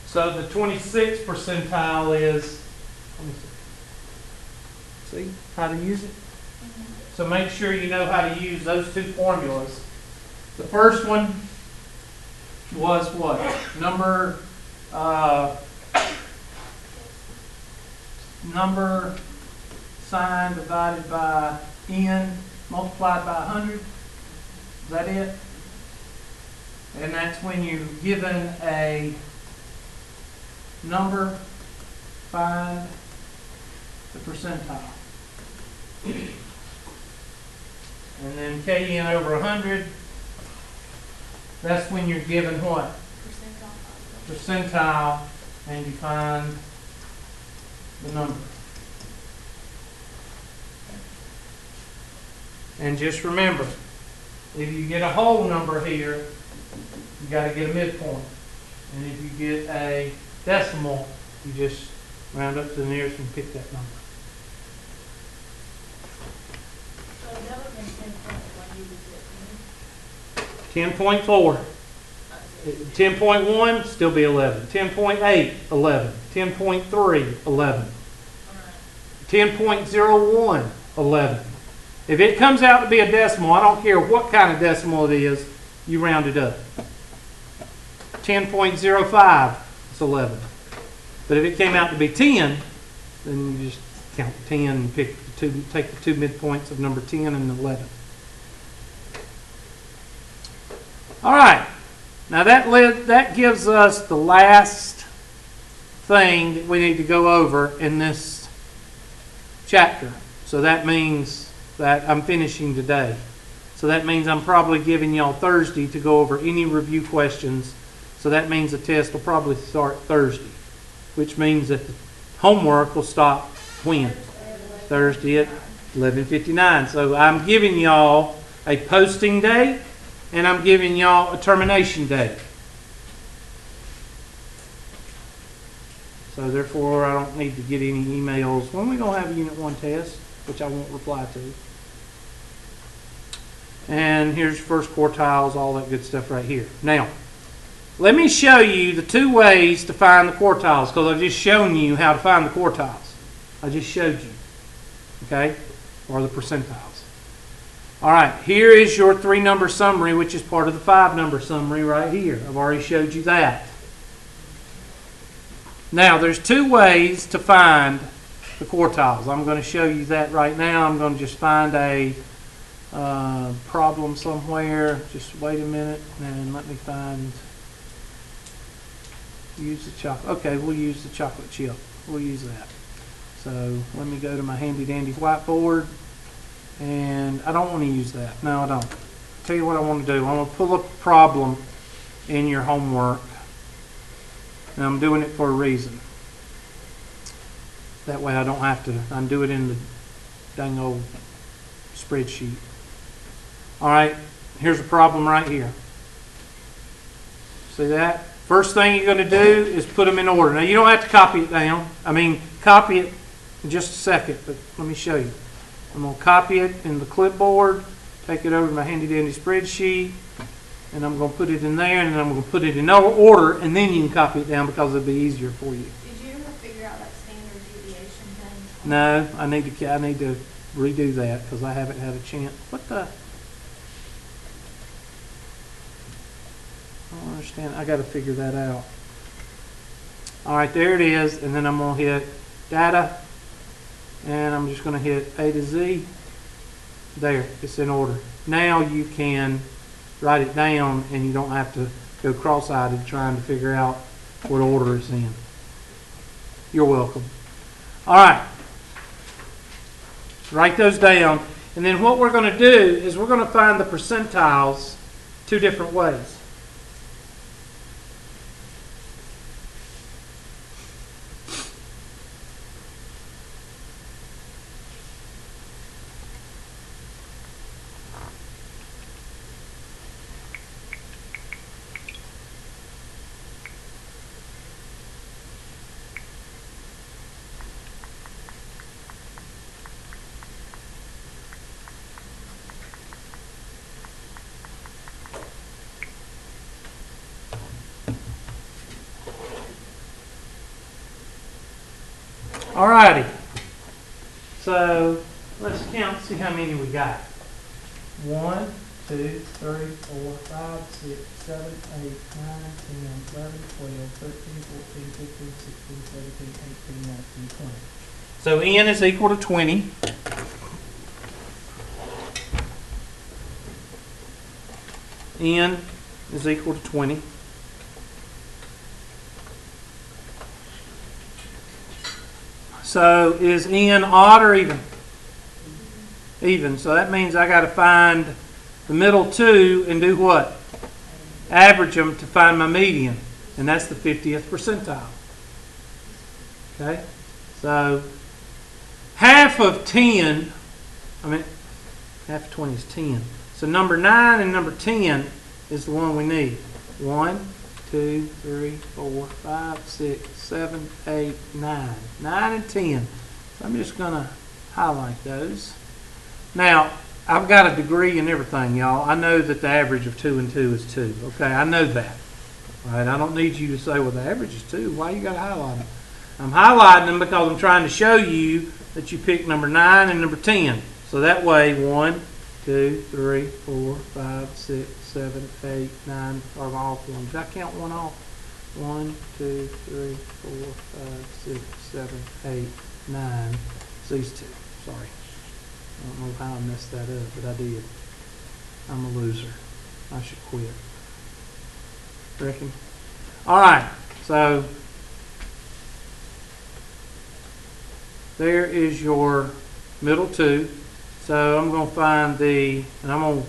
So the 26th percentile is, let me see how to use it. So make sure you know how to use those two formulas. The first one was what? Number sign divided by n multiplied by 100. Is that it? And that's when you're given a number, find the percentile. And then Kn over 100, that's when you're given what? Percentile, and you find the number. And just remember, if you get a whole number here, you got to get a midpoint. And if you get a decimal, you just round up to the nearest and pick that number. So that would make sense when you was 10.4. 10.1, still be 11. 10.8, 11. 10.3, 11. 10.01, 11. If it comes out to be a decimal, I don't care what kind of decimal it is, you round it up. 10.05 is 11. But if it came out to be 10, then you just count 10 and pick the two, take the two midpoints of number 10 and 11. All right. Now that gives us the last thing that we need to go over in this chapter. So that means that I'm finishing today. So that means I'm probably giving y'all Thursday to go over any review questions. So that means the test will probably start Thursday, which means that the homework will stop when? Thursday at 11:59. So I'm giving y'all a posting date and I'm giving y'all a termination date. So therefore I don't need to get any emails. When are we going to have a Unit 1 test, which I won't reply to. And here's first quartiles, all that good stuff right here. Now, let me show you the two ways to find the quartiles, because I've just shown you how to find the quartiles. I just showed you, okay, or the percentiles. All right, here is your 3-number summary, which is part of the 5-number summary right here. I've already showed you that. Now, there's two ways to find the quartiles. I'm going to show you that right now. I'm going to just find a problem somewhere. Just wait a minute and let me find. Use the chocolate. Okay, we'll use the chocolate chip. We'll use that. So let me go to my handy dandy whiteboard. And I don't want to use that. No, I don't. I'll tell you what I want to do. I want to pull up a problem in your homework. And I'm doing it for a reason. That way I don't have to undo it in the dang old spreadsheet. All right, here's a problem right here. See that? First thing you're going to do is put them in order. Now you don't have to copy it down. I mean, copy it in just a second, but let me show you. I'm going to copy it in the clipboard, take it over to my handy dandy spreadsheet, and I'm going to put it in there, and then I'm going to put it in order, and then you can copy it down because it'll be easier for you. Did you ever figure out that standard deviation thing? No, I need to redo that because I haven't had a chance. What the? I don't understand. I got to figure that out. All right, there it is, and then I'm going to hit data, and I'm just going to hit A to Z. There, it's in order. Now you can write it down, and you don't have to go cross-eyed trying to figure out what order it's in. You're welcome. All right. Write those down. And then what we're going to do is we're going to find the percentiles two different ways. Alrighty, so let's count, see how many we got. 1, 2, 3, 4, 5, 6, 7, 8, 9, 10, 11, 12, 13, 14, 15, 16, 17, 18, 19, 20. So n is equal to 20. N is equal to 20. So is n odd or even? Even. So that means I got to find the middle two and do what? Average them to find my median. And that's the 50th percentile. Okay? So half of 10, half of 20 is 10. So number 9 and number 10 is the one we need. 1, 2, 3, 4, 5, 6, 7, 8, 9. 9 and 10. So I'm just going to highlight those. Now, I've got a degree in everything, y'all. I know that the average of 2 and 2 is 2. Okay, I know that. All right, I don't need you to say, well, the average is 2. Why you got to highlight them? I'm highlighting them because I'm trying to show you that you pick number 9 and number 10. So that way, 1, 2, 3, 4, 5, 6, 7, 8, 9 are off ones. Did I count one off? 1, 2, 3, 4, 5, 6, 7, 8, 9. It's these two. Sorry. I don't know how I messed that up, but I did. I'm a loser. I should quit. Reckon? Alright, so there is your middle two. So I'm going to find and I'm going to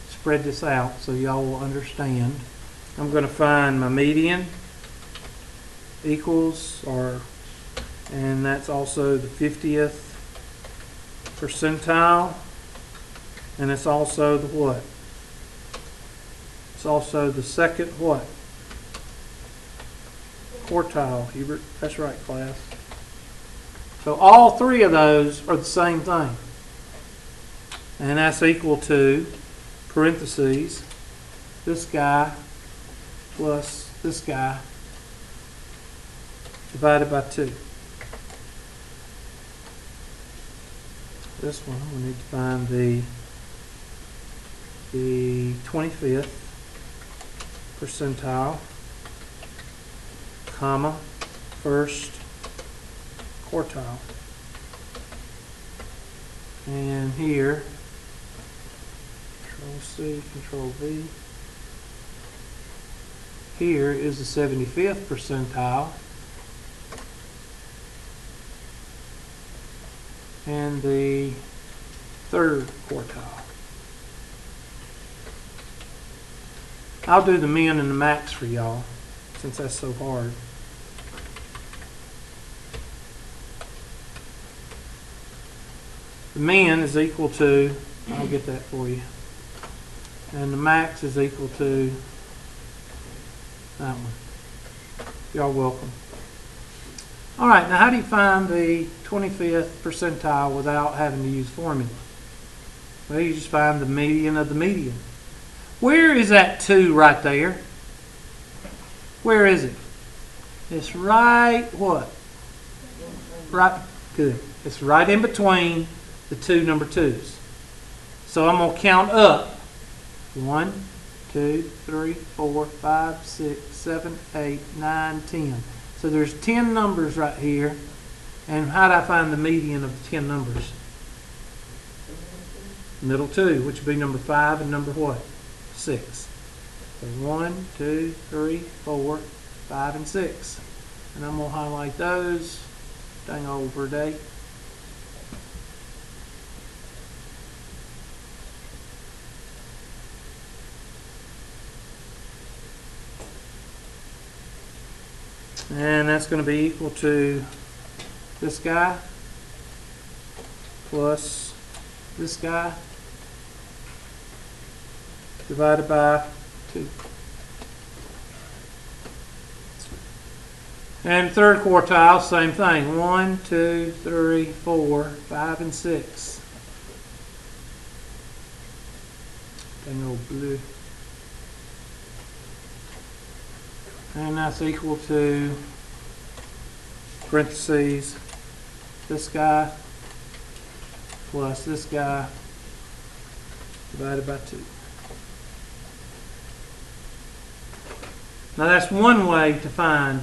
spread this out so y'all will understand. I'm going to find my median equals, and that's also the 50th percentile, and it's also the what? It's also the second what? Quartile, Hubert. That's right, class. So all three of those are the same thing. And that's equal to, parentheses, this guy plus this guy divided by 2. This one, we need to find the 25th percentile, comma, first quartile. And here, Control C, Control V. Here is the 75th percentile. And the third quartile. I'll do the min and the max for y'all, since that's so hard. The min is equal to, I'll get that for you, and the max is equal to that one. Y'all welcome. Alright, now how do you find the 25th percentile without having to use formula? Well, you just find the median of the median. Where is that 2 right there? Where is it? It's right what? Right, good. It's right in between the two number 2's. So I'm going to count up. 1, 2, 3, 4, 5, 6, 7, 8, 9, 10. So there's 10 numbers right here. And how do I find the median of the 10 numbers? Middle 2, which would be number 5 and number what? 6. So 1, 2, 3, 4, 5, and 6. And I'm going to highlight those. Dang old day. And that's going to be equal to this guy plus this guy divided by 2. And third quartile, same thing. 1, 2, 3, 4, 5, and 6. Dang old blue. And that's equal to, parentheses, this guy plus this guy divided by 2. Now that's one way to find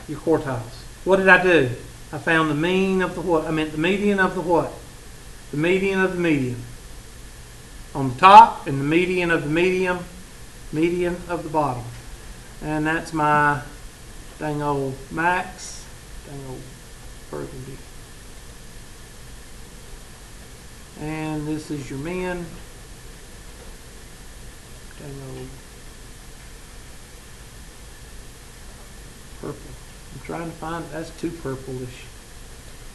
your quartiles. What did I do? I found the mean of the what? I meant the median of the what? The median of the median on the top, and the median of the median of the bottom. And that's my dang old max, dang old burgundy. And this is your min, dang old purple. I'm trying to find, that's too purplish.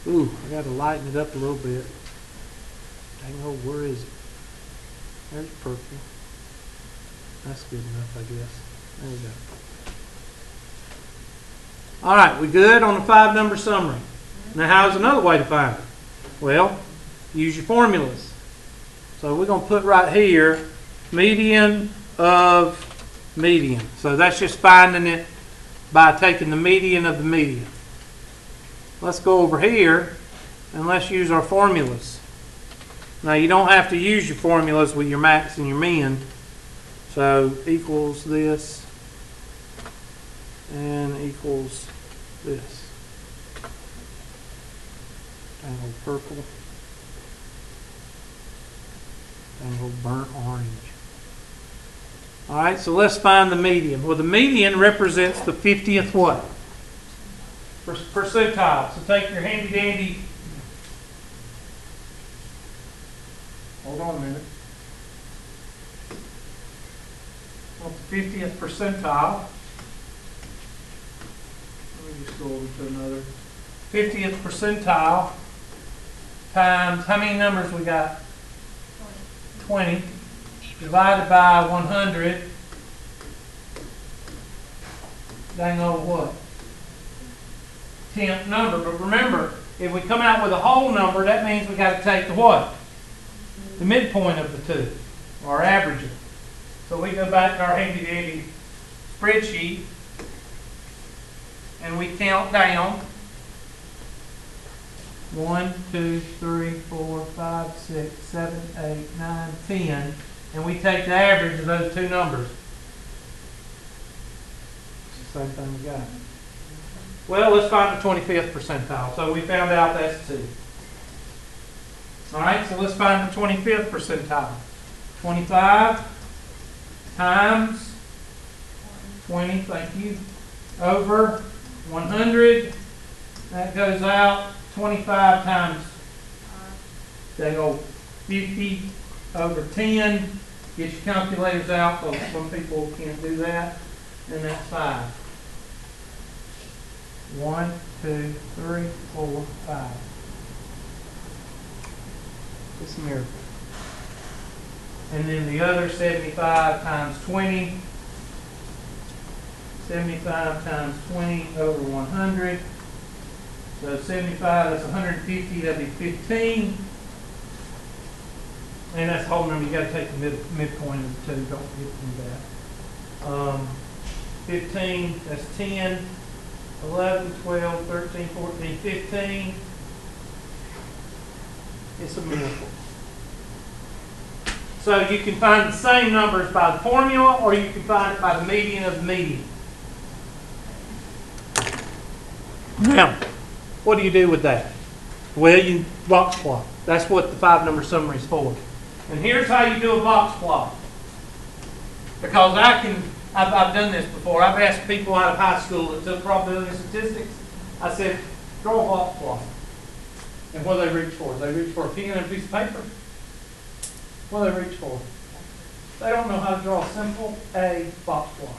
Ooh, I got to lighten it up a little bit. Dang old, where is it? There's purple. That's good enough, I guess. There we go. All right, we good on the 5-number summary. Now, how's another way to find it? Well, use your formulas. So we're going to put right here, median of median. So that's just finding it by taking the median of the median. Let's go over here and let's use our formulas. Now, you don't have to use your formulas with your max and your min. So equals this and equals this. Angle purple. Angle burnt orange. Alright, so let's find the median. Well, the median represents the 50th what? Percentile. So take your handy dandy. Hold on a minute. Well, the 50th percentile. Let me just go over to another. 50th percentile times, how many numbers we got? 20. Divided by 100. Dang old what? 10th number. But remember, if we come out with a whole number, that means we got to take the what? The midpoint of the two, or average it. So we go back to our handy dandy spreadsheet and we count down 1, 2, 3, 4, 5, 6, 7, 8, 9, 10, and we take the average of those two numbers. It's the same thing we got. Well, let's find the 25th percentile. So we found out that's 2. Alright, so let's find the 25th percentile. 25 times 20, thank you, over 100. That goes out 25 times that go 50 over 10. Get your calculators out, so some people can't do that. And that's 5. 1, 2, 3, 4, 5. It's a miracle. And then the other 75 times 20. 75 times 20 over 100. So 75, that's 150, that'd be 15. And that's the whole number. You got to take the midpoint of the two. Don't forget to do that. 15, that's 10. 11, 12, 13, 14, 15. It's a miracle. So you can find the same numbers by the formula, or you can find it by the median of the median. Now, what do you do with that? Well, you box plot. That's what the 5-number summary is for. And here's how you do a box plot. Because I've done this before. I've asked people out of high school that took probability and statistics. I said, draw a box plot. And what do they reach for? They reach for a pen and a piece of paper. What do they reach for? They don't know how to draw a simple A box plot.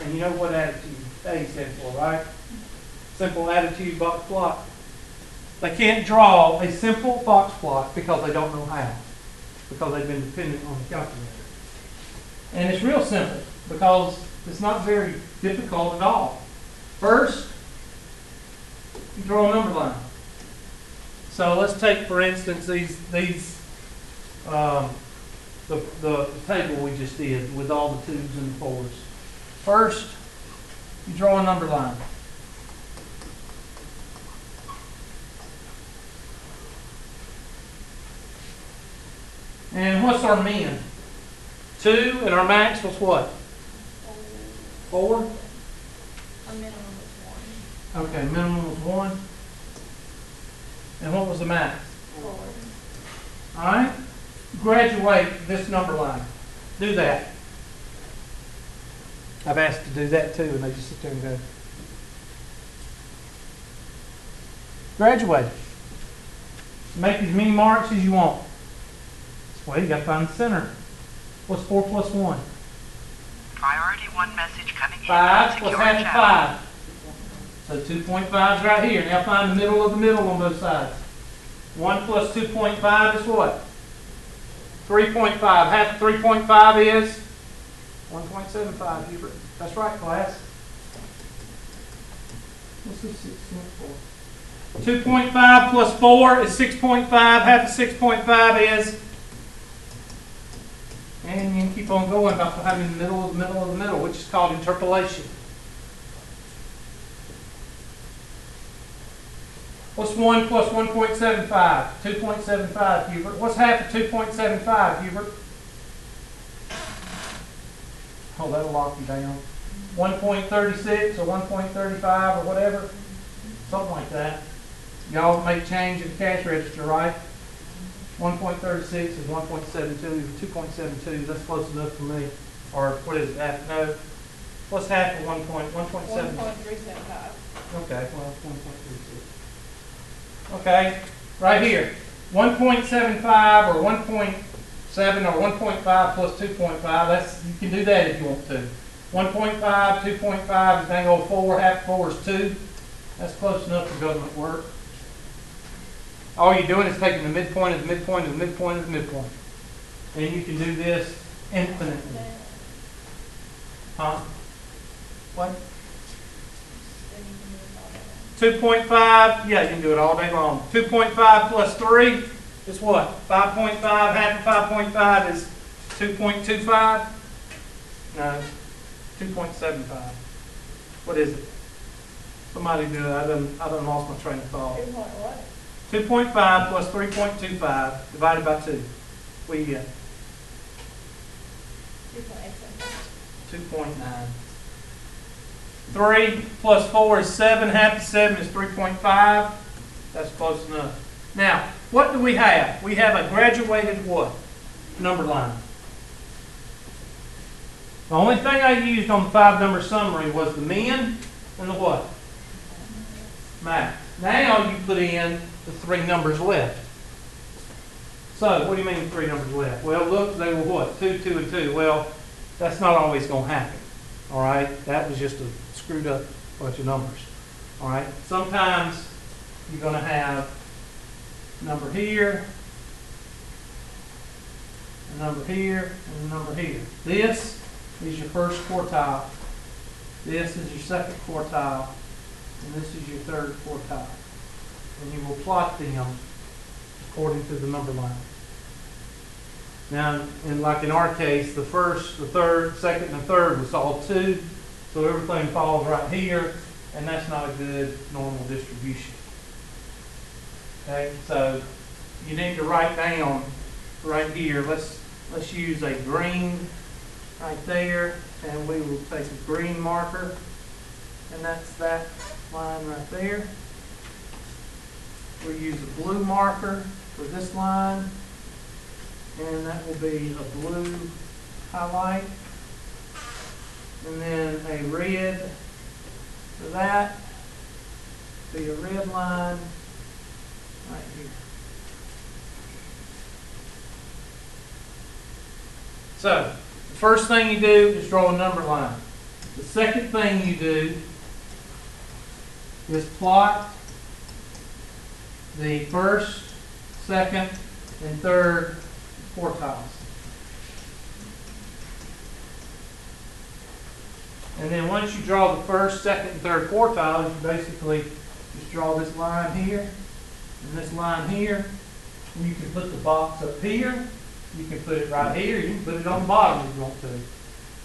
And you know what attitude A stands for, right? Simple attitude box plot. They can't draw a simple box plot because they don't know how. Because they've been dependent on the calculator. And it's real simple because it's not very difficult at all. First, you draw a number line. So let's take, for instance, the table we just did with all the 2s and the 4s. First, you draw a number line. And what's our min? 2, and our max was what? 4? Our minimum was 1. Okay, minimum was 1. And what was the max? 4. Alright? Graduate this number line. Do that. I've asked to do that too, and they just sit there and go. Graduate. Make as many marks as you want. Well, you got to find the center. What's 4 plus 1? Priority 1 message coming in. 5. What's Secure half channel. of 5? So 2.5 is right here. Now find the middle of the middle on both sides. 1 plus 2.5 is what? 3.5. Half of 3.5 is 1.75, Hubert. That's right, class. What's this 6 cents for? 2.5 plus 4 is 6.5. Half of 6.5 is, and you can keep on going about having the middle of the middle of the middle, which is called interpolation. What's 1 plus 1.75? 2.75, Hubert. What's half of 2.75, Hubert? Oh, that'll lock you down. 1.36 or 1.35 or whatever. Something like that. Y'all make change in the cash register, right? 1.36 is 1.72, 2.72. That's close enough for me. Or what is it? Half? No. What's half of 1.7? 1.375. Okay, well, 1.36. Okay, right here. 1.75 or 1.7 or 1.5 plus 2.5. That's, you can do that if you want to. 1.5, 2.5 is dang old 4. Half of 4 is 2. That's close enough for government work. All you're doing is taking the midpoint of the midpoint of the midpoint of the midpoint. And you can do this infinitely. Huh? What? 2.5, yeah, you can do it all day long. 2.5 plus 3 is what? 5.5, half of 5.5 is 2.25? No, 2.75. What is it? Somebody do it. I done lost my train of thought. 2.5 plus 3.25 divided by 2. What do you get? 2.9. 3 plus 4 is 7. Half of 7 is 3.5. That's close enough. Now, what do we have? We have a graduated what? Number line. The only thing I used on the 5-number summary was the min and the what? Max. Now you put in the 3 numbers left. So, what do you mean 3 numbers left? Well, look, they were what? 2, 2, and 2. Well, that's not always going to happen. All right? That was just a screwed up bunch of numbers. All right? Sometimes you're going to have a number here, a number here, and a number here. This is your first quartile. This is your second quartile. And this is your third quartile. And you will plot them according to the number line. Now, like in our case, the first, the third, second, and the third was all 2. So everything falls right here, and that's not a good normal distribution. Okay, so you need to write down right here. Let's use a green right there, and we will take a green marker, and that's that line right there. We'll use a blue marker for this line, and that will be a blue highlight, and then a red for that, be a red line right here. So, the first thing you do is draw a number line. The second thing you do is plot the first, second, and third quartiles. And then once you draw the first, second, and third quartiles, you basically just draw this line here and this line here. And you can put the box up here. You can put it right here. You can put it on the bottom if you want to.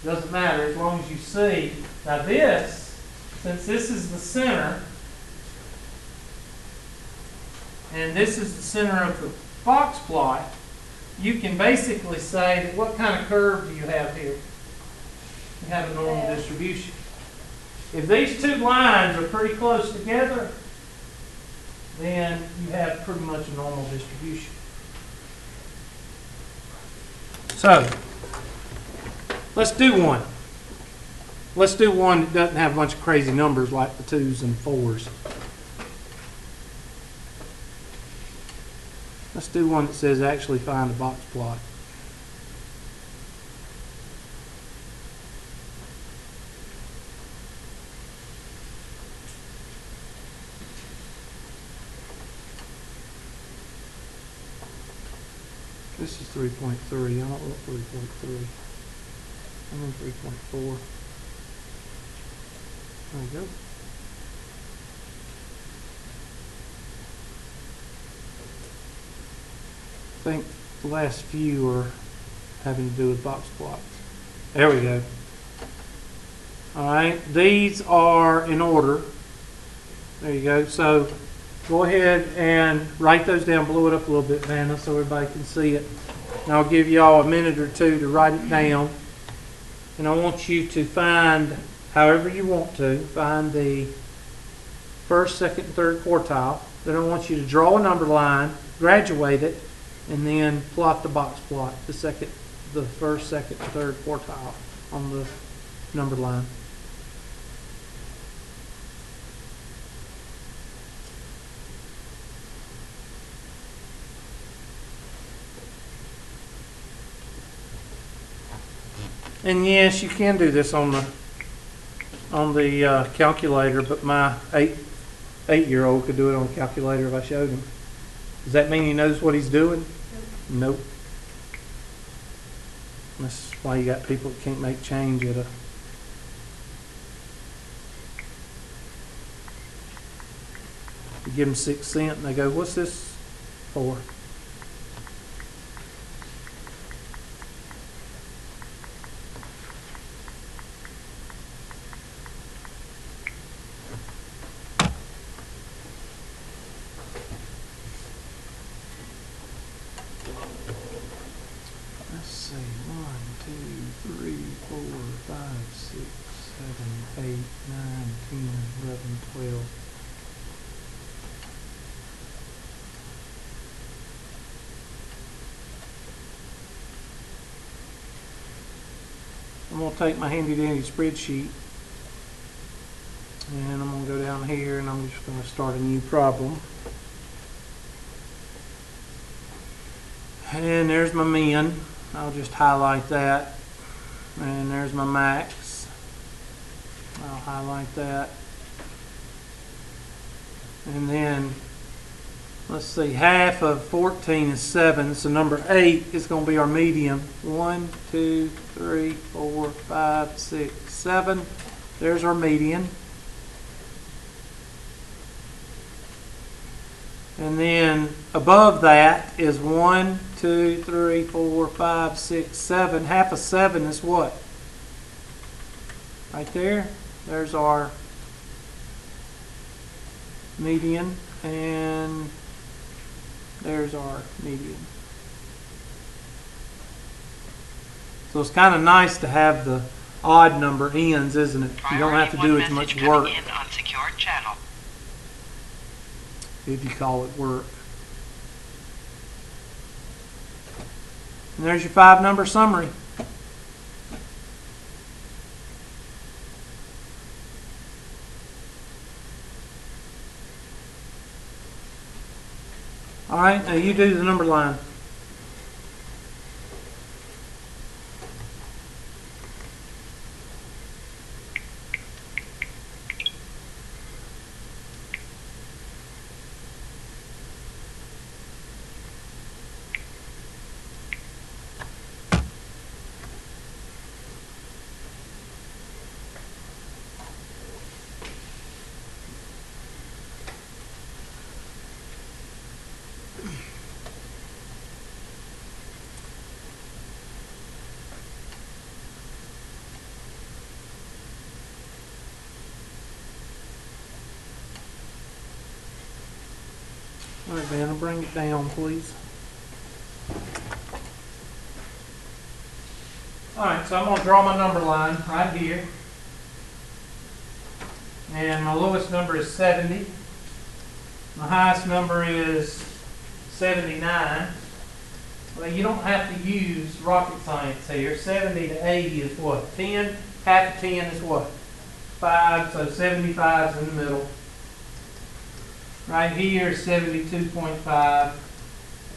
Doesn't matter as long as you see. Now this, since this is the center, and this is the center of the box plot, you can basically say that what kind of curve do you have here? You have a normal distribution. If these two lines are pretty close together, then you have pretty much a normal distribution. So, let's do one. Let's do one that doesn't have a bunch of crazy numbers like the 2s and 4s. Let's do one that says actually find the box plot. This is 3.3. I don't want 3.3. I'm in 3.4. There we go. think the last few are having to do with box plots. There we go. Alright, these are in order. There you go. So go ahead and write those down, blow it up a little bit, Vanna, so everybody can see it. And I'll give y'all a minute or two to write it down. And I want you to find, however you want to, find the first, second, and third quartile. Then I want you to draw a number line, graduate it, and then plot the box plot, the first, second, and third quartile on the number line. And yes, you can do this on the calculator, but my eight-year-old could do it on a calculator if I showed him. Does that mean he knows what he's doing? Nope. That's why you got people that can't make change at a... You give them 6 cents and they go, what's this for? Let's see, 1, 2, 3, 4, 5, 6, 7, 8, 9, 10, 11, 12. I'm going to take my handy dandy spreadsheet and I'm going to go down here and I'm just going to start a new problem. And there's my min. I'll just highlight that. And there's my max. I'll highlight that. And then, let's see, half of 14 is 7. So number 8 is going to be our median. 1, 2, 3, 4, 5, 6, 7. There's our median. And then above that is 1, 2, 3, 4, 5, 6, 7. Half of 7 is what? Right there. There's our median. And there's our median. So it's kind of nice to have the odd number ends, isn't it? You don't have to do as much work. In on secure channel. If you call it work. And there's your 5-number summary. All right, now you do the number line. All right, Vanna, bring it down, please. All right, so I'm going to draw my number line right here. And my lowest number is 70. My highest number is 79. Well, you don't have to use rocket science here. 70 to 80 is what? 10. Half of 10 is what? 5, so 75 is in the middle. Right here is 72.5.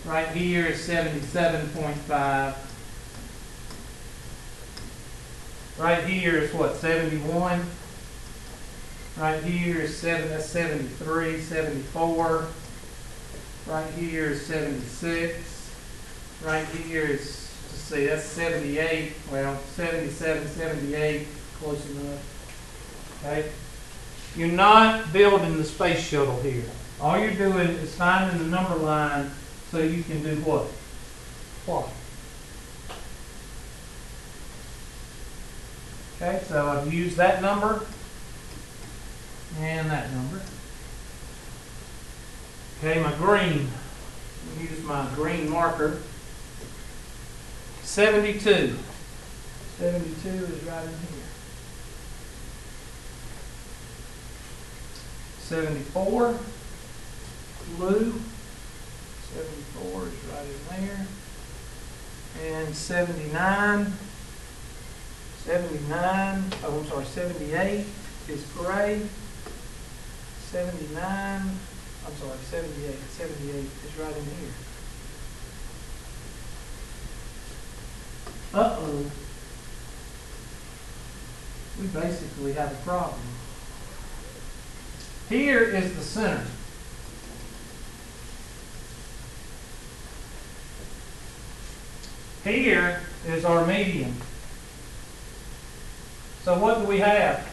Right here is 77.5. Right here is what? 71. Right here is 73, 74. Right here is 76. Right here is, let's see, that's 78. Well, 77, 78, close enough. Okay? You're not building the space shuttle here. All you're doing is finding the number line so you can do what? plot. Okay, so I've used that number and that number. Okay, my green. Use my green marker. 72. 72 is right in here. 74. Blue. 74 is right in there. And 79. 79. Oh, I'm sorry. 78 is gray. 79. I'm sorry, 78. 78 is right in here. Uh-oh. We basically have a problem. Here is the center. Here is our median. So what do we have?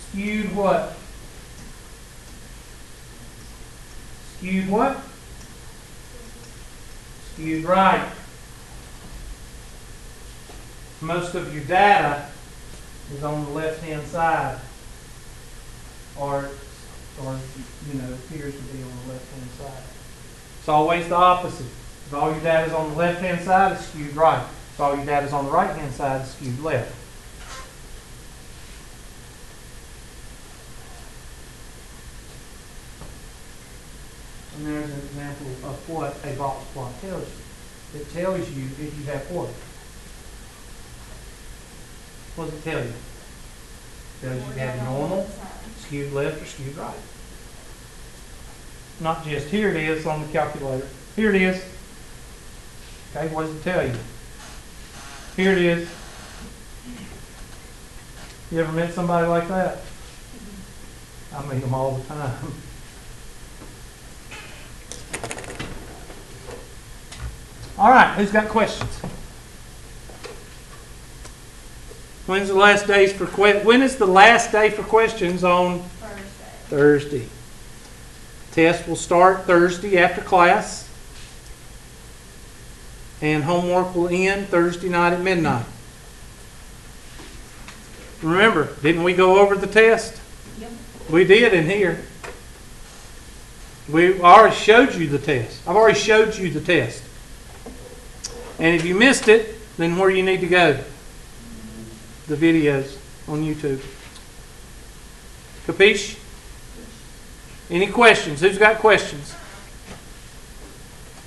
Skewed what? Skewed what? Skewed right. Most of your data is on the left-hand side, or you know, appears to be on the left-hand side. It's always the opposite. If all your data is on the left-hand side, it's skewed right. If all your data is on the right-hand side, it's skewed left. And there's an example of what a box plot tells you. It tells you if you have what? What does it tell you? It tells you if you have normal, skewed left, or skewed right. Not just here it is on the calculator. Here it is. Okay, what does it tell you? Here it is. You ever met somebody like that? I meet them all the time. All right, who's got questions? When's the last day for when is the last day for questions on Thursday? Test will start Thursday after class, and homework will end Thursday night at midnight. Remember, didn't we go over the test? Yep. We did in here. We already showed you the test. I've already showed you the test. And if you missed it, then where do you need to go? The videos on YouTube. Capiche? Any questions? Who's got questions?